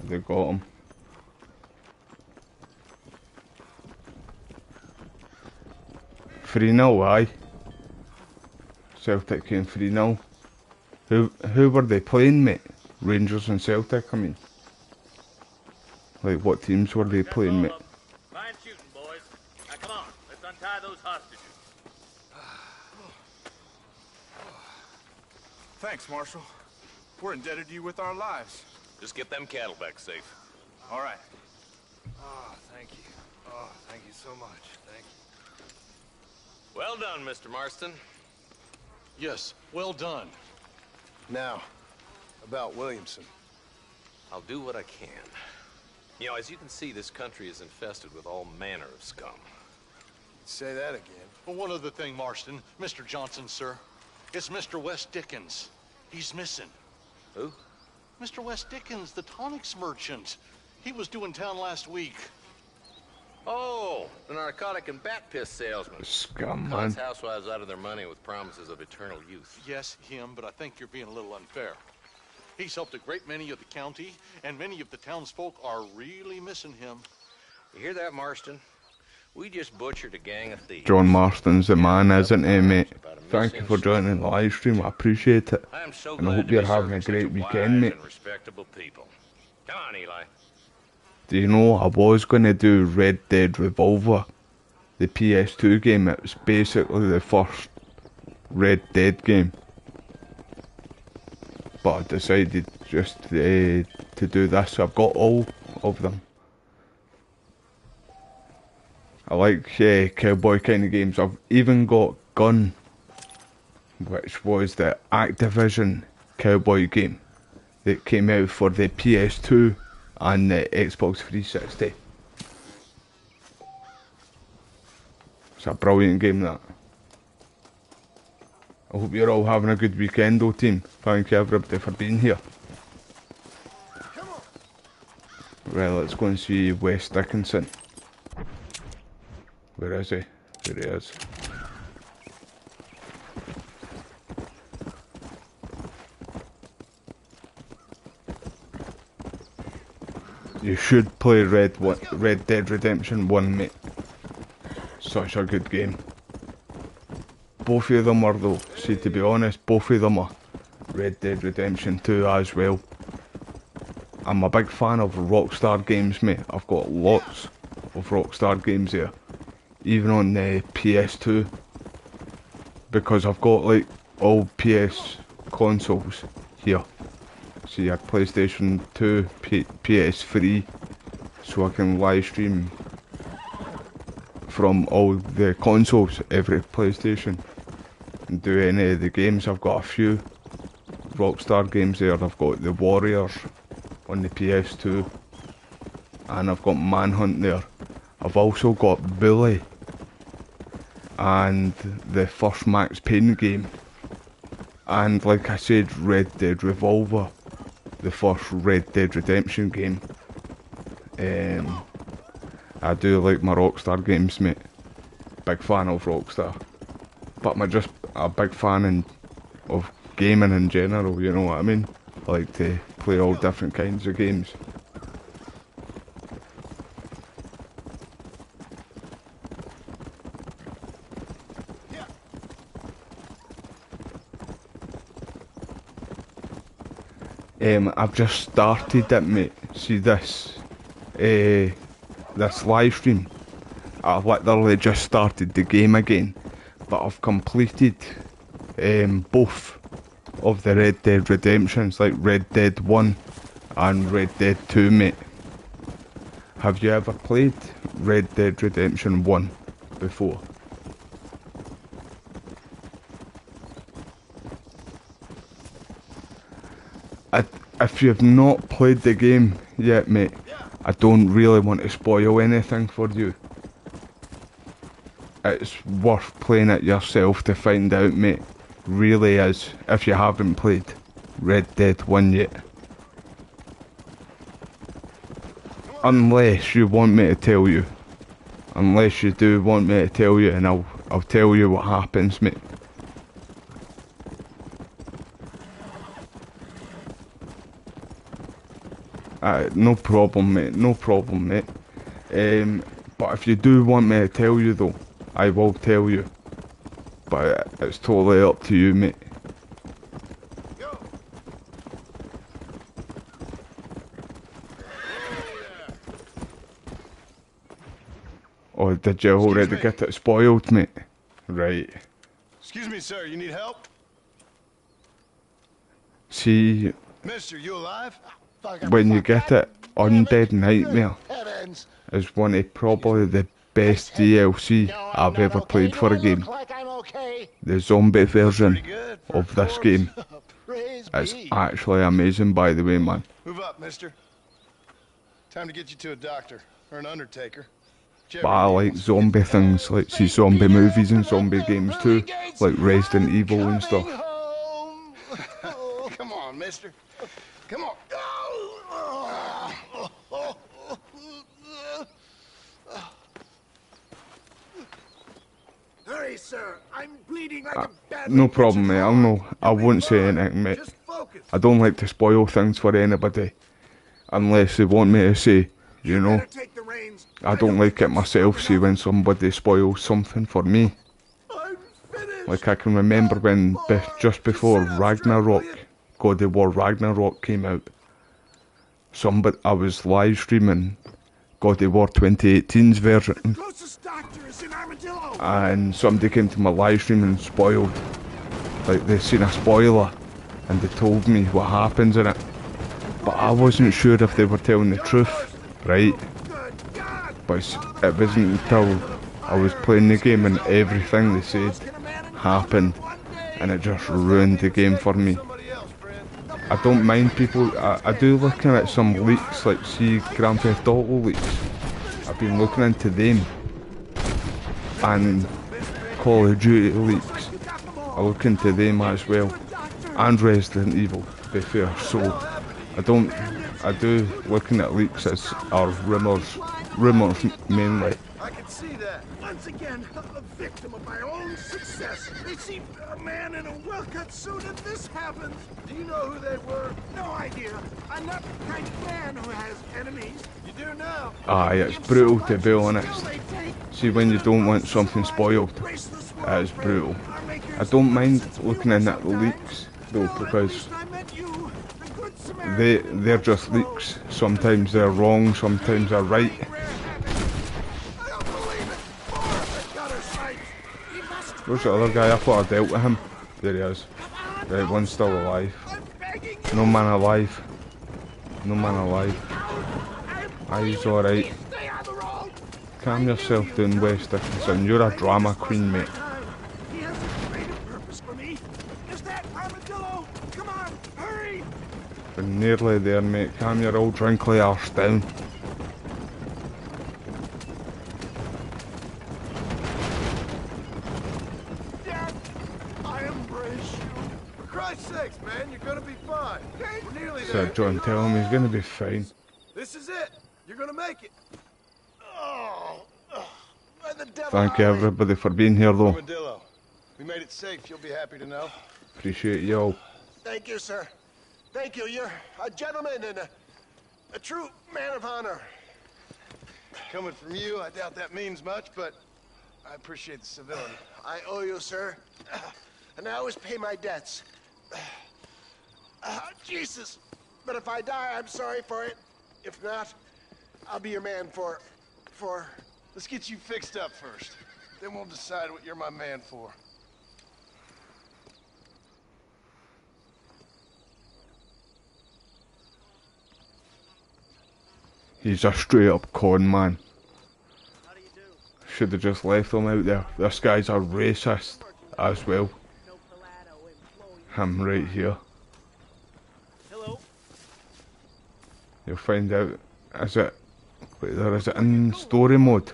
They got him. Free now, aye. Celtic came 3-0. Who were they playing, mate? Rangers and Celtic, I mean. Like, what teams were they playing, mate? Fine shooting, boys. Now come on. Thanks, Marshal. We're indebted to you with our lives. Just get them cattle back safe. All right. Oh, thank you. Oh, thank you so much. Thank you. Well done, Mr. Marston. Yes, well done. Now, about Williamson. I'll do what I can. You know, as you can see, this country is infested with all manner of scum. Say that again. Well, one other thing, Marston. Mr. Johnson, sir. It's Mr. West Dickens. He's missing. Who? Mr. West Dickens, the tonics merchant. He was due in town last week. Oh, the narcotic and bat piss salesman. Scum, Cuts man. housewives out of their money with promises of eternal youth. Yes, him, but I think you're being a little unfair. He's helped a great many of the county, and many of the townsfolk are really missing him. You hear that, Marston? We just butchered a gang of thieves. John Marston's the man, isn't he, mate? Thank you for joining the live stream. I appreciate it. I am so And I glad hope to you're be having a serving great such weekend, wise mate. and respectable people. Come on, Eli. Do you know, I was going to do Red Dead Revolver, the PS2 game. It was basically the first Red Dead game. But I decided just to do this. I've got all of them. I like cowboy kind of games. I've even got Gun, which was the Activision cowboy game that came out for the PS2 and the Xbox 360. It's a brilliant game, that. I hope you're all having a good weekend though, team. Thank you everybody for being here. Right, let's go and see Wes Dickinson. Where is he? There he is. You should play Red Dead Redemption 1, mate. Such a good game. Both of them are though. See, to be honest, both of them are. Red Dead Redemption 2 as well. I'm a big fan of Rockstar games, mate. I've got lots of Rockstar games here. Even on the PS2. Because I've got like all PS consoles here. See, I have PlayStation 2, PS3, so I can live stream from all the consoles, every PlayStation, and do any of the games. I've got a few Rockstar games there. I've got The Warriors on the PS2, and I've got Manhunt there. I've also got Bully and the first Max Payne game, and like I said, Red Dead Revolver, the first Red Dead Redemption game. I do like my Rockstar games, mate. Big fan of Rockstar. But I'm just a big fan of gaming in general, you know what I mean? I like to play all different kinds of games. I've just started it, mate. See this live stream. I've literally just started the game again, but I've completed both of the Red Dead Redemptions, like Red Dead 1 and Red Dead 2, mate. Have you ever played Red Dead Redemption 1 before? If you've not played the game yet, mate, I don't really want to spoil anything for you. It's worth playing it yourself to find out, mate. Really is, if you haven't played Red Dead 1 yet. Unless you want me to tell you. Unless you do want me to tell you, and I'll tell you what happens, mate. No problem, mate. No problem, mate. But if you do want me to tell you, though, I will tell you. But it's totally up to you, mate. Or did you already get it spoiled, mate? Right. Excuse me, sir. You need help? See, Mister, you alive? when you get it, Undead Nightmare is one of probably the best DLC I've ever played for a game. The zombie version of this game is actually amazing, by the way, man. Move up, mister. Time to get you to a doctor or an undertaker. But I like zombie things, like see zombie movies and zombie games too, like Resident Evil and stuff. Come on, mister. Come on. Hurry, sir. I'm bleeding like a bad. No problem, mate. I won't say anything, mate. I don't like to spoil things for anybody, unless they want me to say, you know. I don't like it myself, see, when somebody spoils something for me. Like I can remember when, just before Ragnarok, God of War Ragnarok came out, I was live streaming God of War 2018's version, and somebody came to my live stream and spoiled, like they seen a spoiler, and they told me what happens in it, but I wasn't sure if they were telling the truth, right? But it wasn't until I was playing the game and everything they said happened, and it just ruined the game for me. I don't mind people, I do looking at some leaks, like see Grand Theft Auto leaks. I've been looking into them, and Call of Duty leaks. I look into them as well, and Resident Evil, to be fair. So I do looking at leaks as are rumours mainly. I can see that. Once again, a victim of my own success. They see a man in a well-cut suit and this happens. Do you know who they were? No idea. I'm not the kind of man who has enemies. You do now. Aye, it's brutal to be honest. See, when you don't want something spoiled, it's brutal. I don't mind looking in at the leaks though, because they're just leaks. Sometimes they're wrong, sometimes they're right. Where's the other guy? I thought I dealt with him. There he is. Right, one's still alive. No man alive. No man alive. Ah, he's alright. Calm yourself down, West Dickinson. You're a drama queen, mate. We're nearly there, mate. Calm your old wrinkly arse down. Said John, tell him he's gonna be fine. This is it. You're gonna make it. Thank you everybody for being here though. Armadillo. We made it safe, you'll be happy to know. Appreciate you all. Thank you, sir. Thank you. You're a gentleman and a true man of honor. Coming from you, I doubt that means much, but I appreciate the civility. I owe you, sir. And I always pay my debts. Jesus. But if I die, I'm sorry for it. If not, I'll be your man for... Let's get you fixed up first. Then we'll decide what you're my man for. He's a straight up con man. Should have just left him out there. This guy's a racist as well. Him right here. You'll find out, is it in story mode?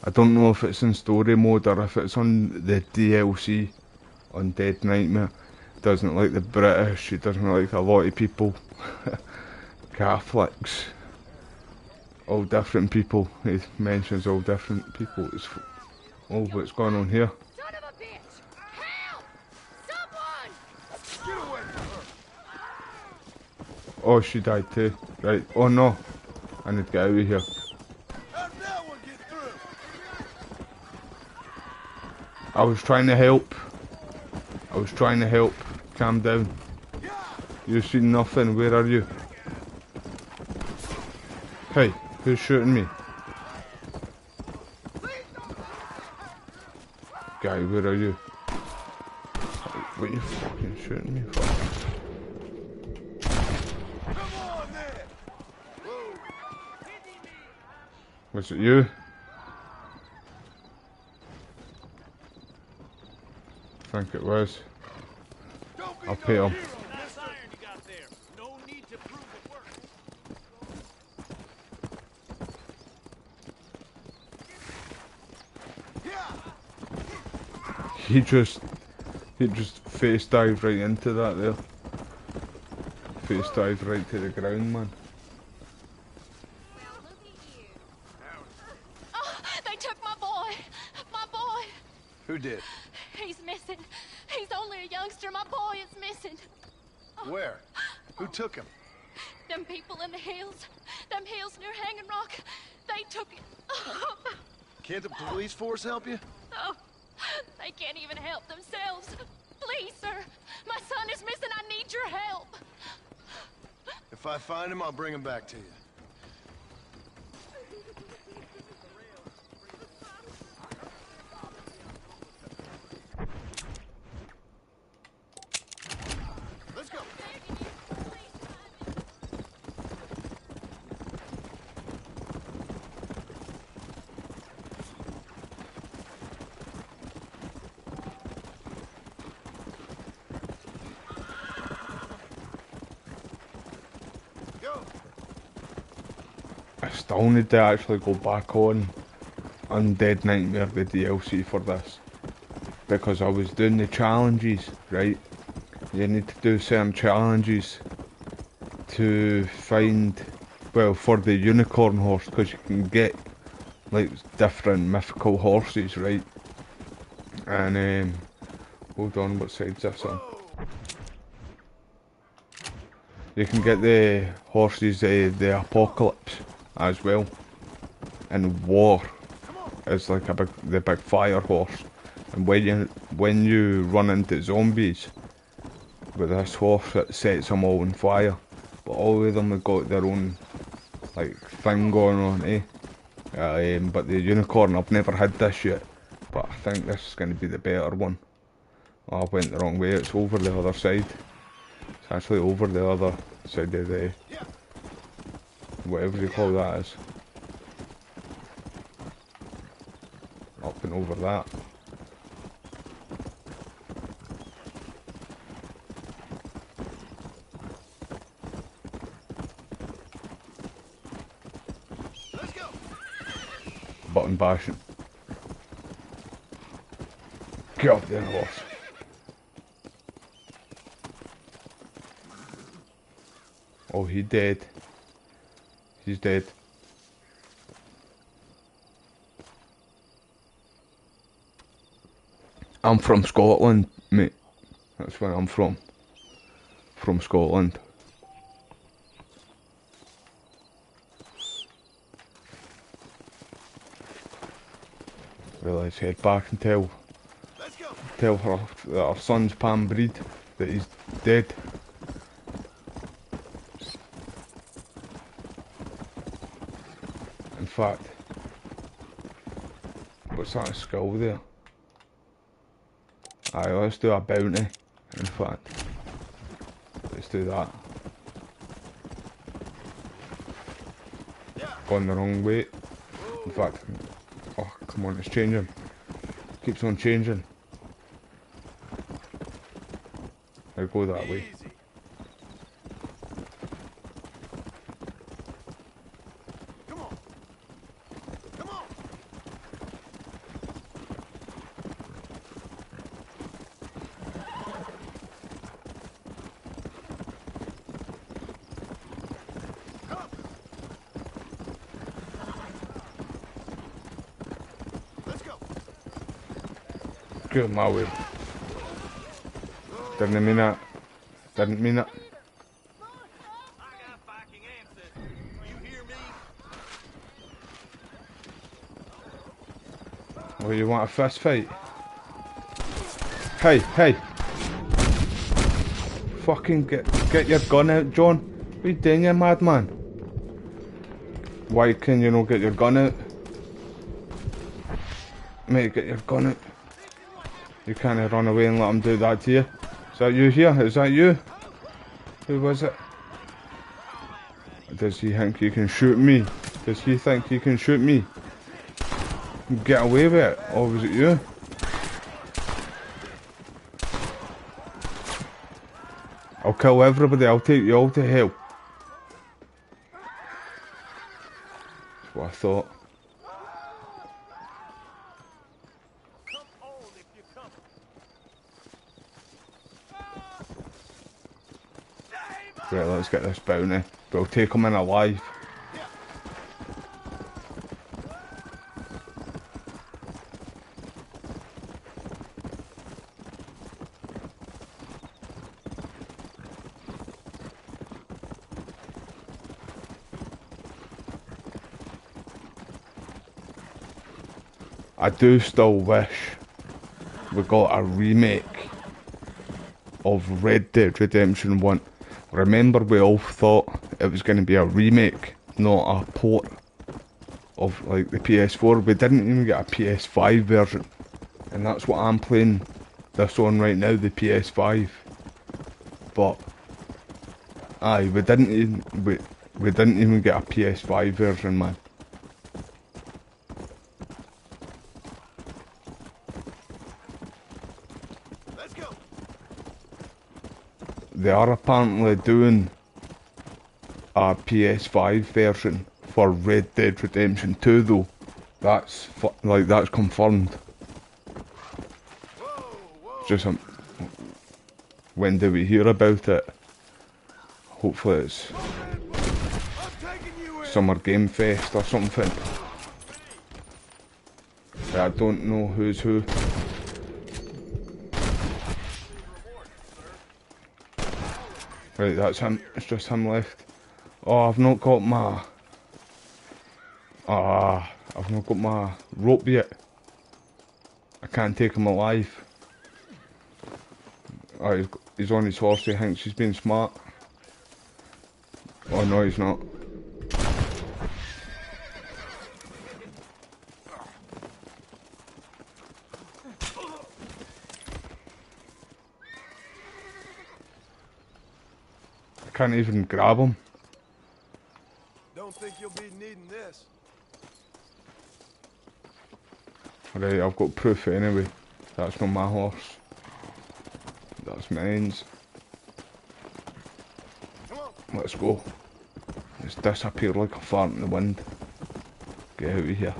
I don't know if it's in story mode or if it's on the DLC, Undead Nightmare. Doesn't like the British, he doesn't like a lot of people. Catholics. All different people, he mentions all different people. Oh, what's going on here? Son of a bitch! Help! Someone! Get away from her! Oh, she died too. Right, oh no. I need to get out of here. How'd that one get through? I was trying to help. Calm down. You see nothing, where are you? Hey, who's shooting me? Guy, where are you? What are you fucking shooting me for? Was it you? I think it was. I'll pay him. Nice iron you got there. No need to prove it works. He just face dived right into that there. Face dived right to the ground, man. Oh, they took my boy. My boy. Who did? He's missing. He's only a youngster. My boy is missing. Where? Who took him? Them people in the hills. Them hills near Hanging Rock. They took him. Can't the police force help you? Oh, they can't even help themselves. Please, sir. My son is missing. I need your help. If I find him, I'll bring him back to you. Let's go. I still need to actually go back on Undead Nightmare, the DLC for this. Because I was doing the challenges, right? You need to do certain challenges to find, well, for the unicorn horse, because you can get like different mythical horses, right? And hold on, what side's this on? You can get the horses, the Apocalypse as well, and War is like the big fire horse. And when you run into zombies with this horse, it sets them all on fire. But all of them have got their own like thing going on, eh? But the unicorn, I've never had this yet, but I think this is going to be the better one. Oh, I went the wrong way. It's over the other side. It's actually over the other side of the whatever you call that is. Up and over that. Button bashing. Get up there, horse. Oh, he's dead. He's dead. I'm from Scotland, mate. That's where I'm from. From Scotland. Well, let's head back and tell her that our son's Pam Breed that he's dead. In fact, what's that skull there? Aye, let's do a bounty. In fact, let's do that. Gone the wrong way. In fact, oh come on, it's changing. Keeps on changing. I'll go that way. Get my way. Didn't mean that. Didn't mean that. Oh, you want a fist fight? Hey, hey! Fucking get your gun out, John. What are you doing, you madman? Why can you not get your gun out? Mate, get your gun out. You can't run away and let him do that to you. Is that you here? Is that you? Who was it? Does he think you can shoot me? Does he think he can shoot me? Get away with it? Or was it you? I'll kill everybody, I'll take you all to hell. That's what I thought. Right, let's get this bounty. We'll take him in alive. I do still wish we got a remake of Red Dead Redemption 1. Remember, we all thought it was going to be a remake, not a port of like the PS4. We didn't even get a PS5 version, and that's what I'm playing this on right now, the PS5. But aye, we didn't even get a PS5 version, man. They are apparently doing a PS5 version for Red Dead Redemption 2 though. That's confirmed. Just when do we hear about it? Hopefully it's Summer Game Fest or something. I don't know who's who. Right, that's him. It's just him left. Oh, I've not got my... I've not got my rope yet. I can't take him alive. Oh, he's on his horse. He thinks he's being smart. Oh no, he's not. I can't even grab him. Don't think you'll be needing this. Right, I've got proof anyway. That's not my horse. That's mine's. Let's go. It's disappeared like a fart in the wind. Get out of here.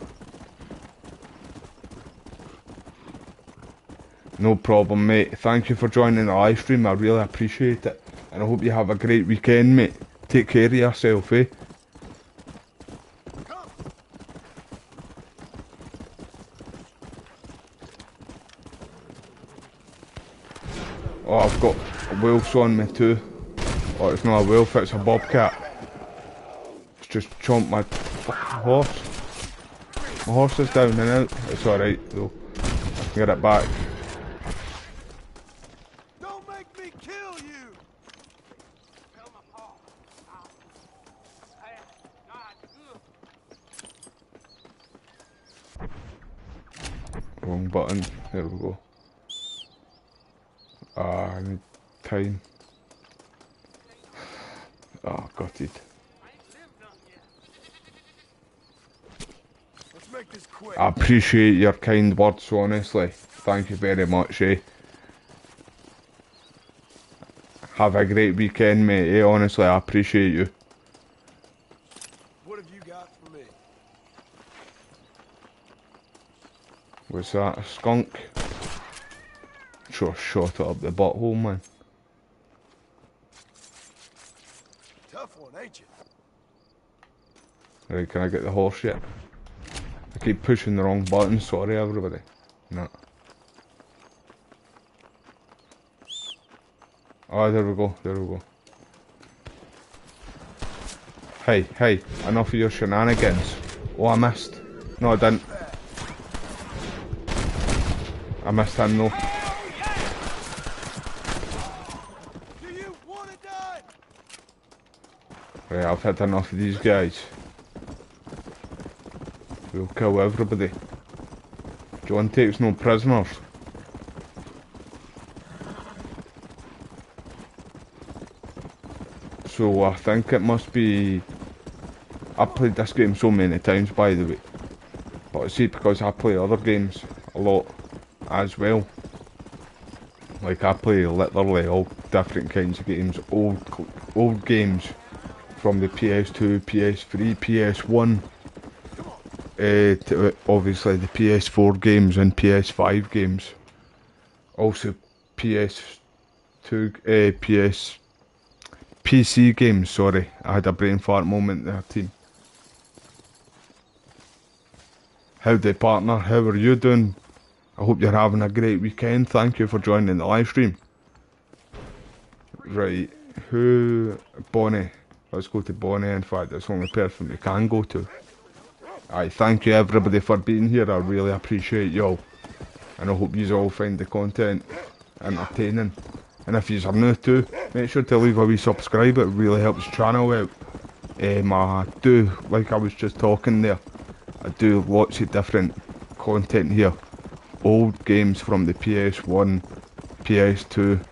No problem, mate. Thank you for joining the live stream. I really appreciate it. And I hope you have a great weekend, mate. Take care of yourself, eh? Oh, I've got a wolf on me too. Oh, it's not a wolf, it's a bobcat. It's just chomped my fucking horse. My horse is down and out. It's alright though. I can get it back. Wrong button. There we go. I need time. Oh, got it. I appreciate your kind words, honestly. Thank you very much, eh? Have a great weekend, mate, eh? Honestly, I appreciate you. What have you got for me? Was that a skunk? Sure, shot it up the butthole, man. Tough one, ain't you? Right, can I get the horse yet? I keep pushing the wrong button, sorry everybody. No. Oh, there we go, there we go. Hey, hey, enough of your shenanigans. Oh, I missed. No, I didn't. I missed him though. Right, I've had enough of these guys. We'll kill everybody. John takes no prisoners. So I think it must be I've played this game so many times, by the way. But see, because I play other games a lot as well. Like, I play literally all different kinds of games. Old games from the PS2, PS3, PS1. To obviously the PS4 games and PS5 games. Also PC games, sorry. I had a brain fart moment there, team. Howdy partner, how are you doing? I hope you're having a great weekend. Thank you for joining the live stream. Right, Bonnie. Let's go to Bonnie. In fact, that's the only person we can go to. Aye, thank you everybody for being here. I really appreciate y'all. And I hope you all find the content entertaining. And if you are new too, make sure to leave a wee subscribe. It really helps the channel out. I do, like I was just talking there, I do lots of different content here. Old games from the PS1, PS2,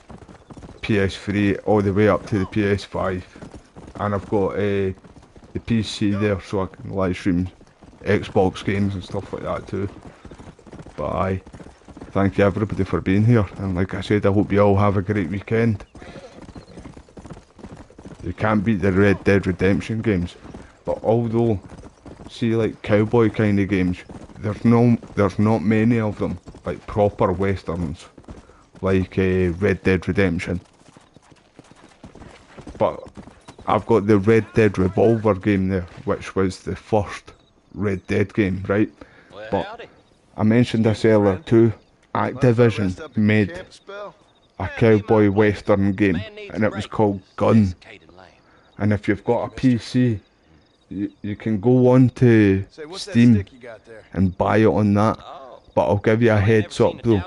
PS3, all the way up to the PS5. And I've got the PC there so I can live stream Xbox games and stuff like that too. But aye, thank you everybody for being here, and like I said, I hope you all have a great weekend. You can't beat the Red Dead Redemption games, but although, see, like cowboy kind of games, there's not many of them, like proper westerns, like Red Dead Redemption. But I've got the Red Dead Revolver game there, which was the first Red Dead game, right? But I mentioned this earlier too. Activision made a cowboy western game, and it was called Gun. And if you've got a PC, you can go on to Steam and buy it on that. But I'll give you a heads up though,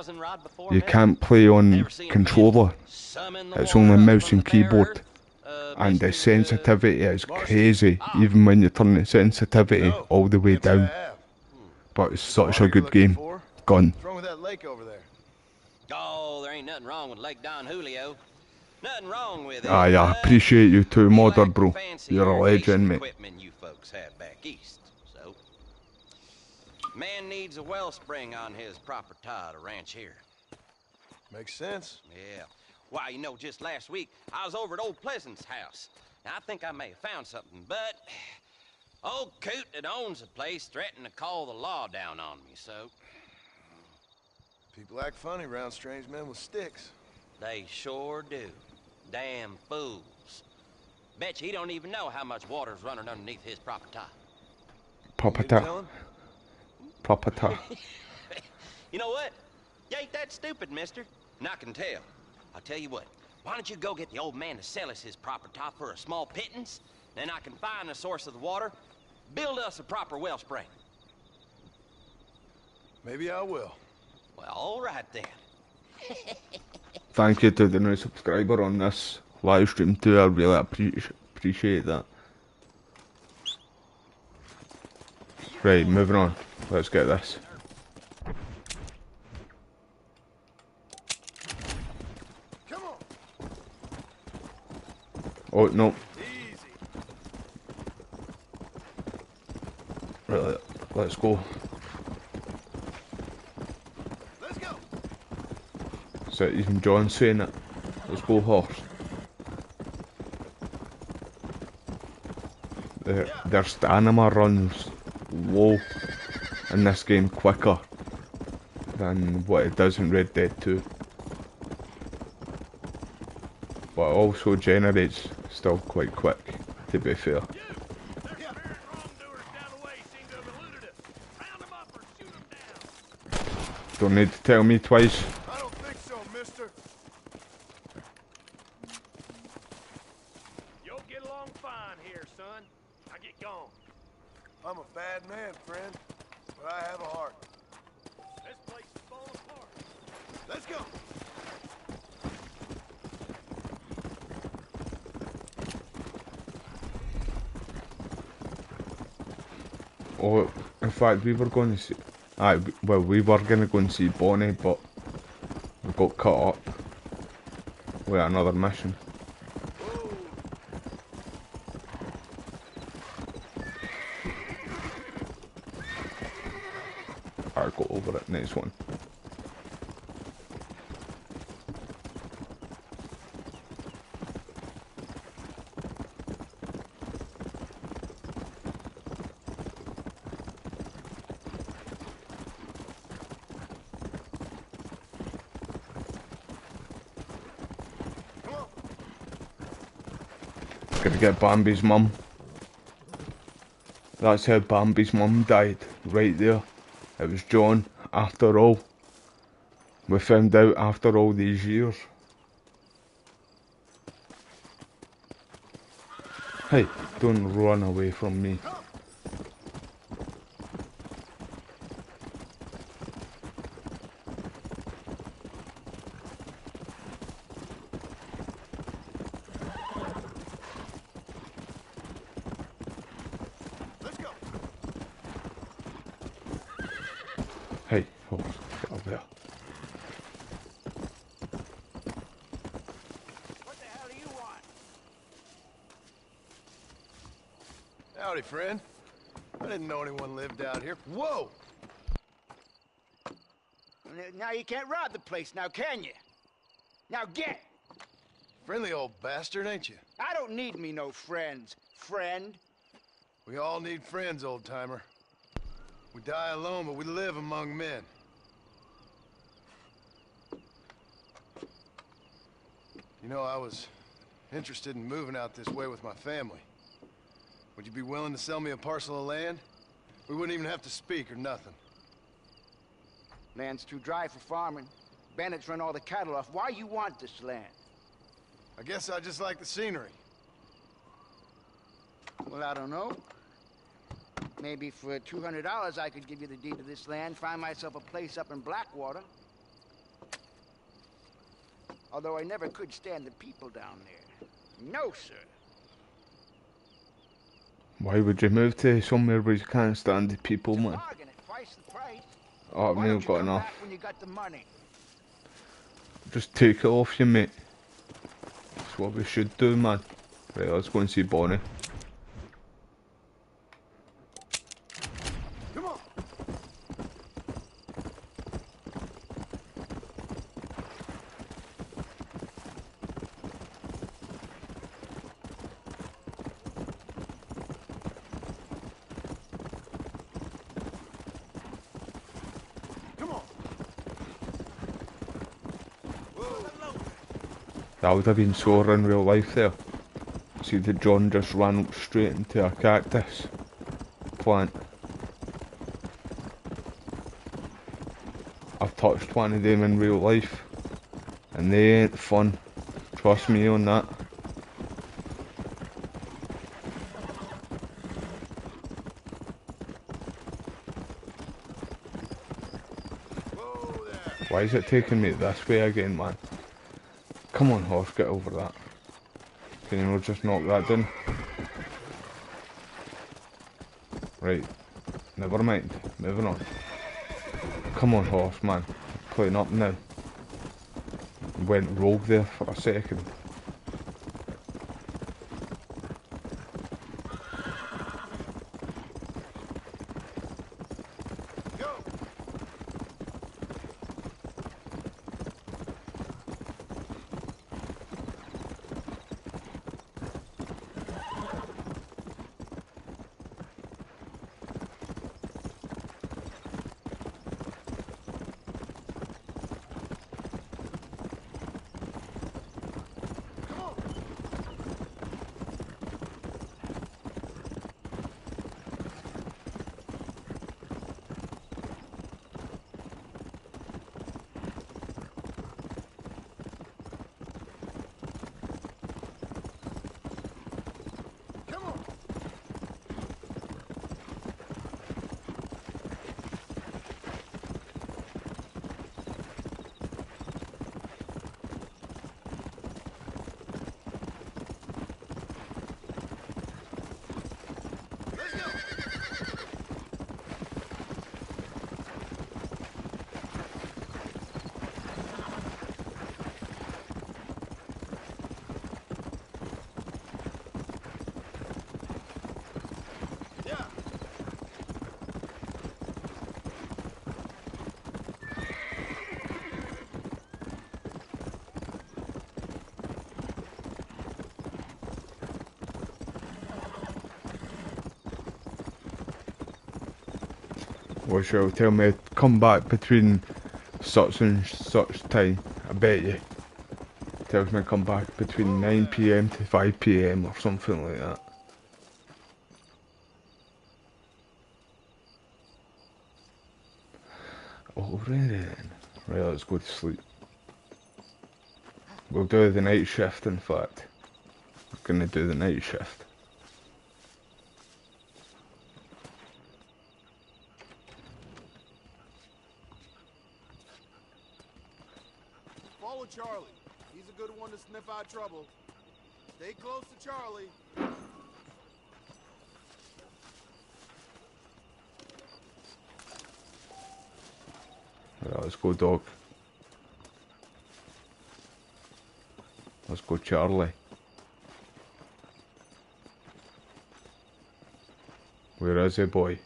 you can't play on controller. It's only mouse and keyboard. And the sensitivity is crazy, even when you turn the sensitivity all the way down. But it's such a good game. Gun. What's wrong with that lake over there? Oh, there ain't nothing wrong with Lake Don Julio. Nothing wrong with it. Aye, I appreciate you too, Modder bro. You're a legend, mate. Equipment you folks have back east, so. Man needs a wellspring on his property to ranch here. Makes sense. Yeah. Why, you know, just last week, I was over at old Pleasant's house. Now, I think I may have found something, but old coot that owns the place threatened to call the law down on me, so. People act funny around strange men with sticks. They sure do. Damn fools. Bet you he don't even know how much water's running underneath his property. Property. You know what? You ain't that stupid, mister. And I can tell. I'll tell you what. Why don't you go get the old man to sell us his property for a small pittance? Then I can find the source of the water, build us a proper wellspring. Maybe I will. Well, all right then. Thank you to the new subscriber on this live stream too. I really appreciate that. Right, moving on. Let's get this. Come on. Oh no. Right, let's go. So even John's saying it. Let's go, horse. Their stamina runs low in this game quicker than what it does in Red Dead 2. But it also generates still quite quick, to be fair. Don't need to tell me twice. I'm a bad man, friend, but I have a heart. This place is falling apart. Let's go. Oh, in fact, we were going to see... well, we were going to go and see Bonnie, but we got cut up with another mission. Alright, go over it. Next one. Gonna get Bambi's mum. That's how Bambi's mum died, right there. It was John, after all. We found out after all these years. Hey, don't run away from me. Hey, oh, get up there. What the hell do you want? Howdy, friend. I didn't know anyone lived out here. Whoa! Now you can't rob the place now, can you? Now get! Friendly old bastard, ain't you? I don't need me no friends, friend. We all need friends, old-timer. We die alone, but we live among men. You know, I was interested in moving out this way with my family. Would you be willing to sell me a parcel of land? We wouldn't even have to speak or nothing. Land's too dry for farming. Bandits run all the cattle off. Why you want this land? I guess I just like the scenery. Well, I don't know. Maybe for $200 I could give you the deed to this land, find myself a place up in Blackwater. Although I never could stand the people down there. No, sir. Why would you move to somewhere where you can't stand the people, man? Bargain at twice the price. Oh, I've Why never don't you got come enough. back when you got the money? Just take it off you, mate. That's what we should do, man. Right, let's go and see Bonnie. Come on. That would have been sore in real life there. See that John just ran up straight into a cactus plant. I've touched one of them in real life and they ain't fun. Trust me on that. Why is it taking me this way again, man? Come on, horse, get over that. Can you not just knock that down? Right, never mind, moving on. Come on, horse, man. Playing up now. Went rogue there for a second. Which will tell me to come back between such and such time. I bet you. Tells me to come back between 9 PM to 5 PM or something like that. Already then. Right, let's go to sleep. We'll do the night shift, in fact. We're gonna do the night shift. Follow Charlie. He's a good one to sniff out trouble. Stay close to Charlie. Right, let's go, dog. Let's go, Charlie. Where is he, boy?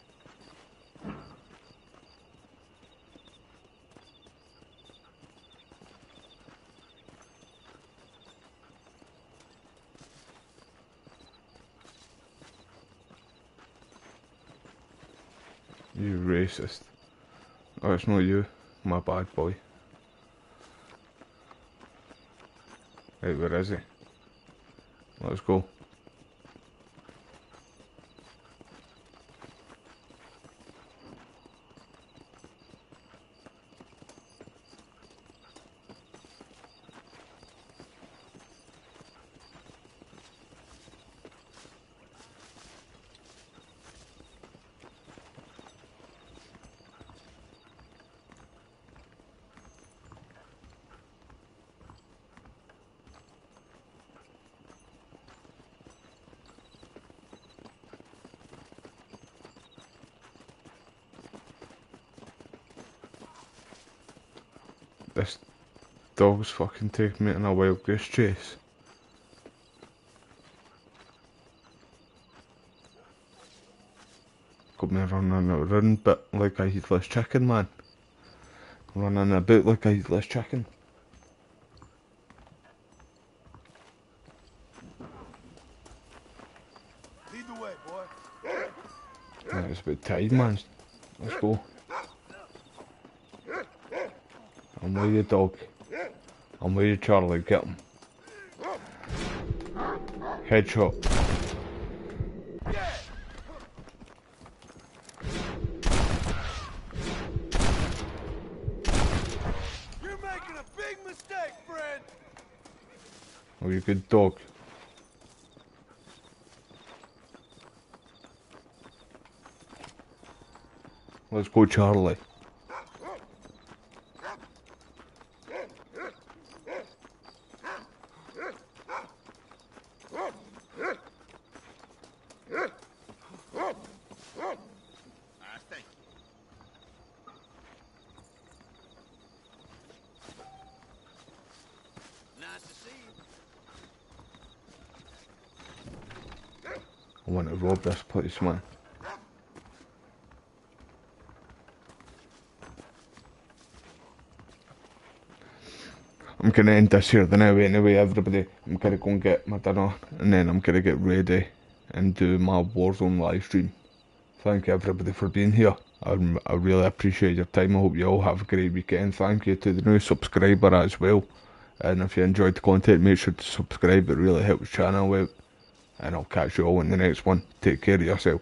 You racist. Oh, it's not you. My bad, boy. Right, where is he? Let's go. This dog's fucking taking me on a wild goose chase. Got me running around bit like a headless chicken, man. Running about like a headless chicken. Lead the way, boy. Right, it's about time, man. Let's go. I'm with you, dog. I'm with you, Charlie. Get him. Headshot. You're making a big mistake, friend. Oh, you good dog. Let's go, Charlie. I want to rob this place, man. I'm gonna end this here then anyway, everybody. I'm gonna go and get my dinner and then I'm gonna get ready and do my Warzone live stream. Thank you everybody for being here. I really appreciate your time. I hope you all have a great weekend. Thank you to the new subscriber as well. And if you enjoyed the content, make sure to subscribe. It really helps the channel out. And I'll catch you all in the next one. Take care of yourself.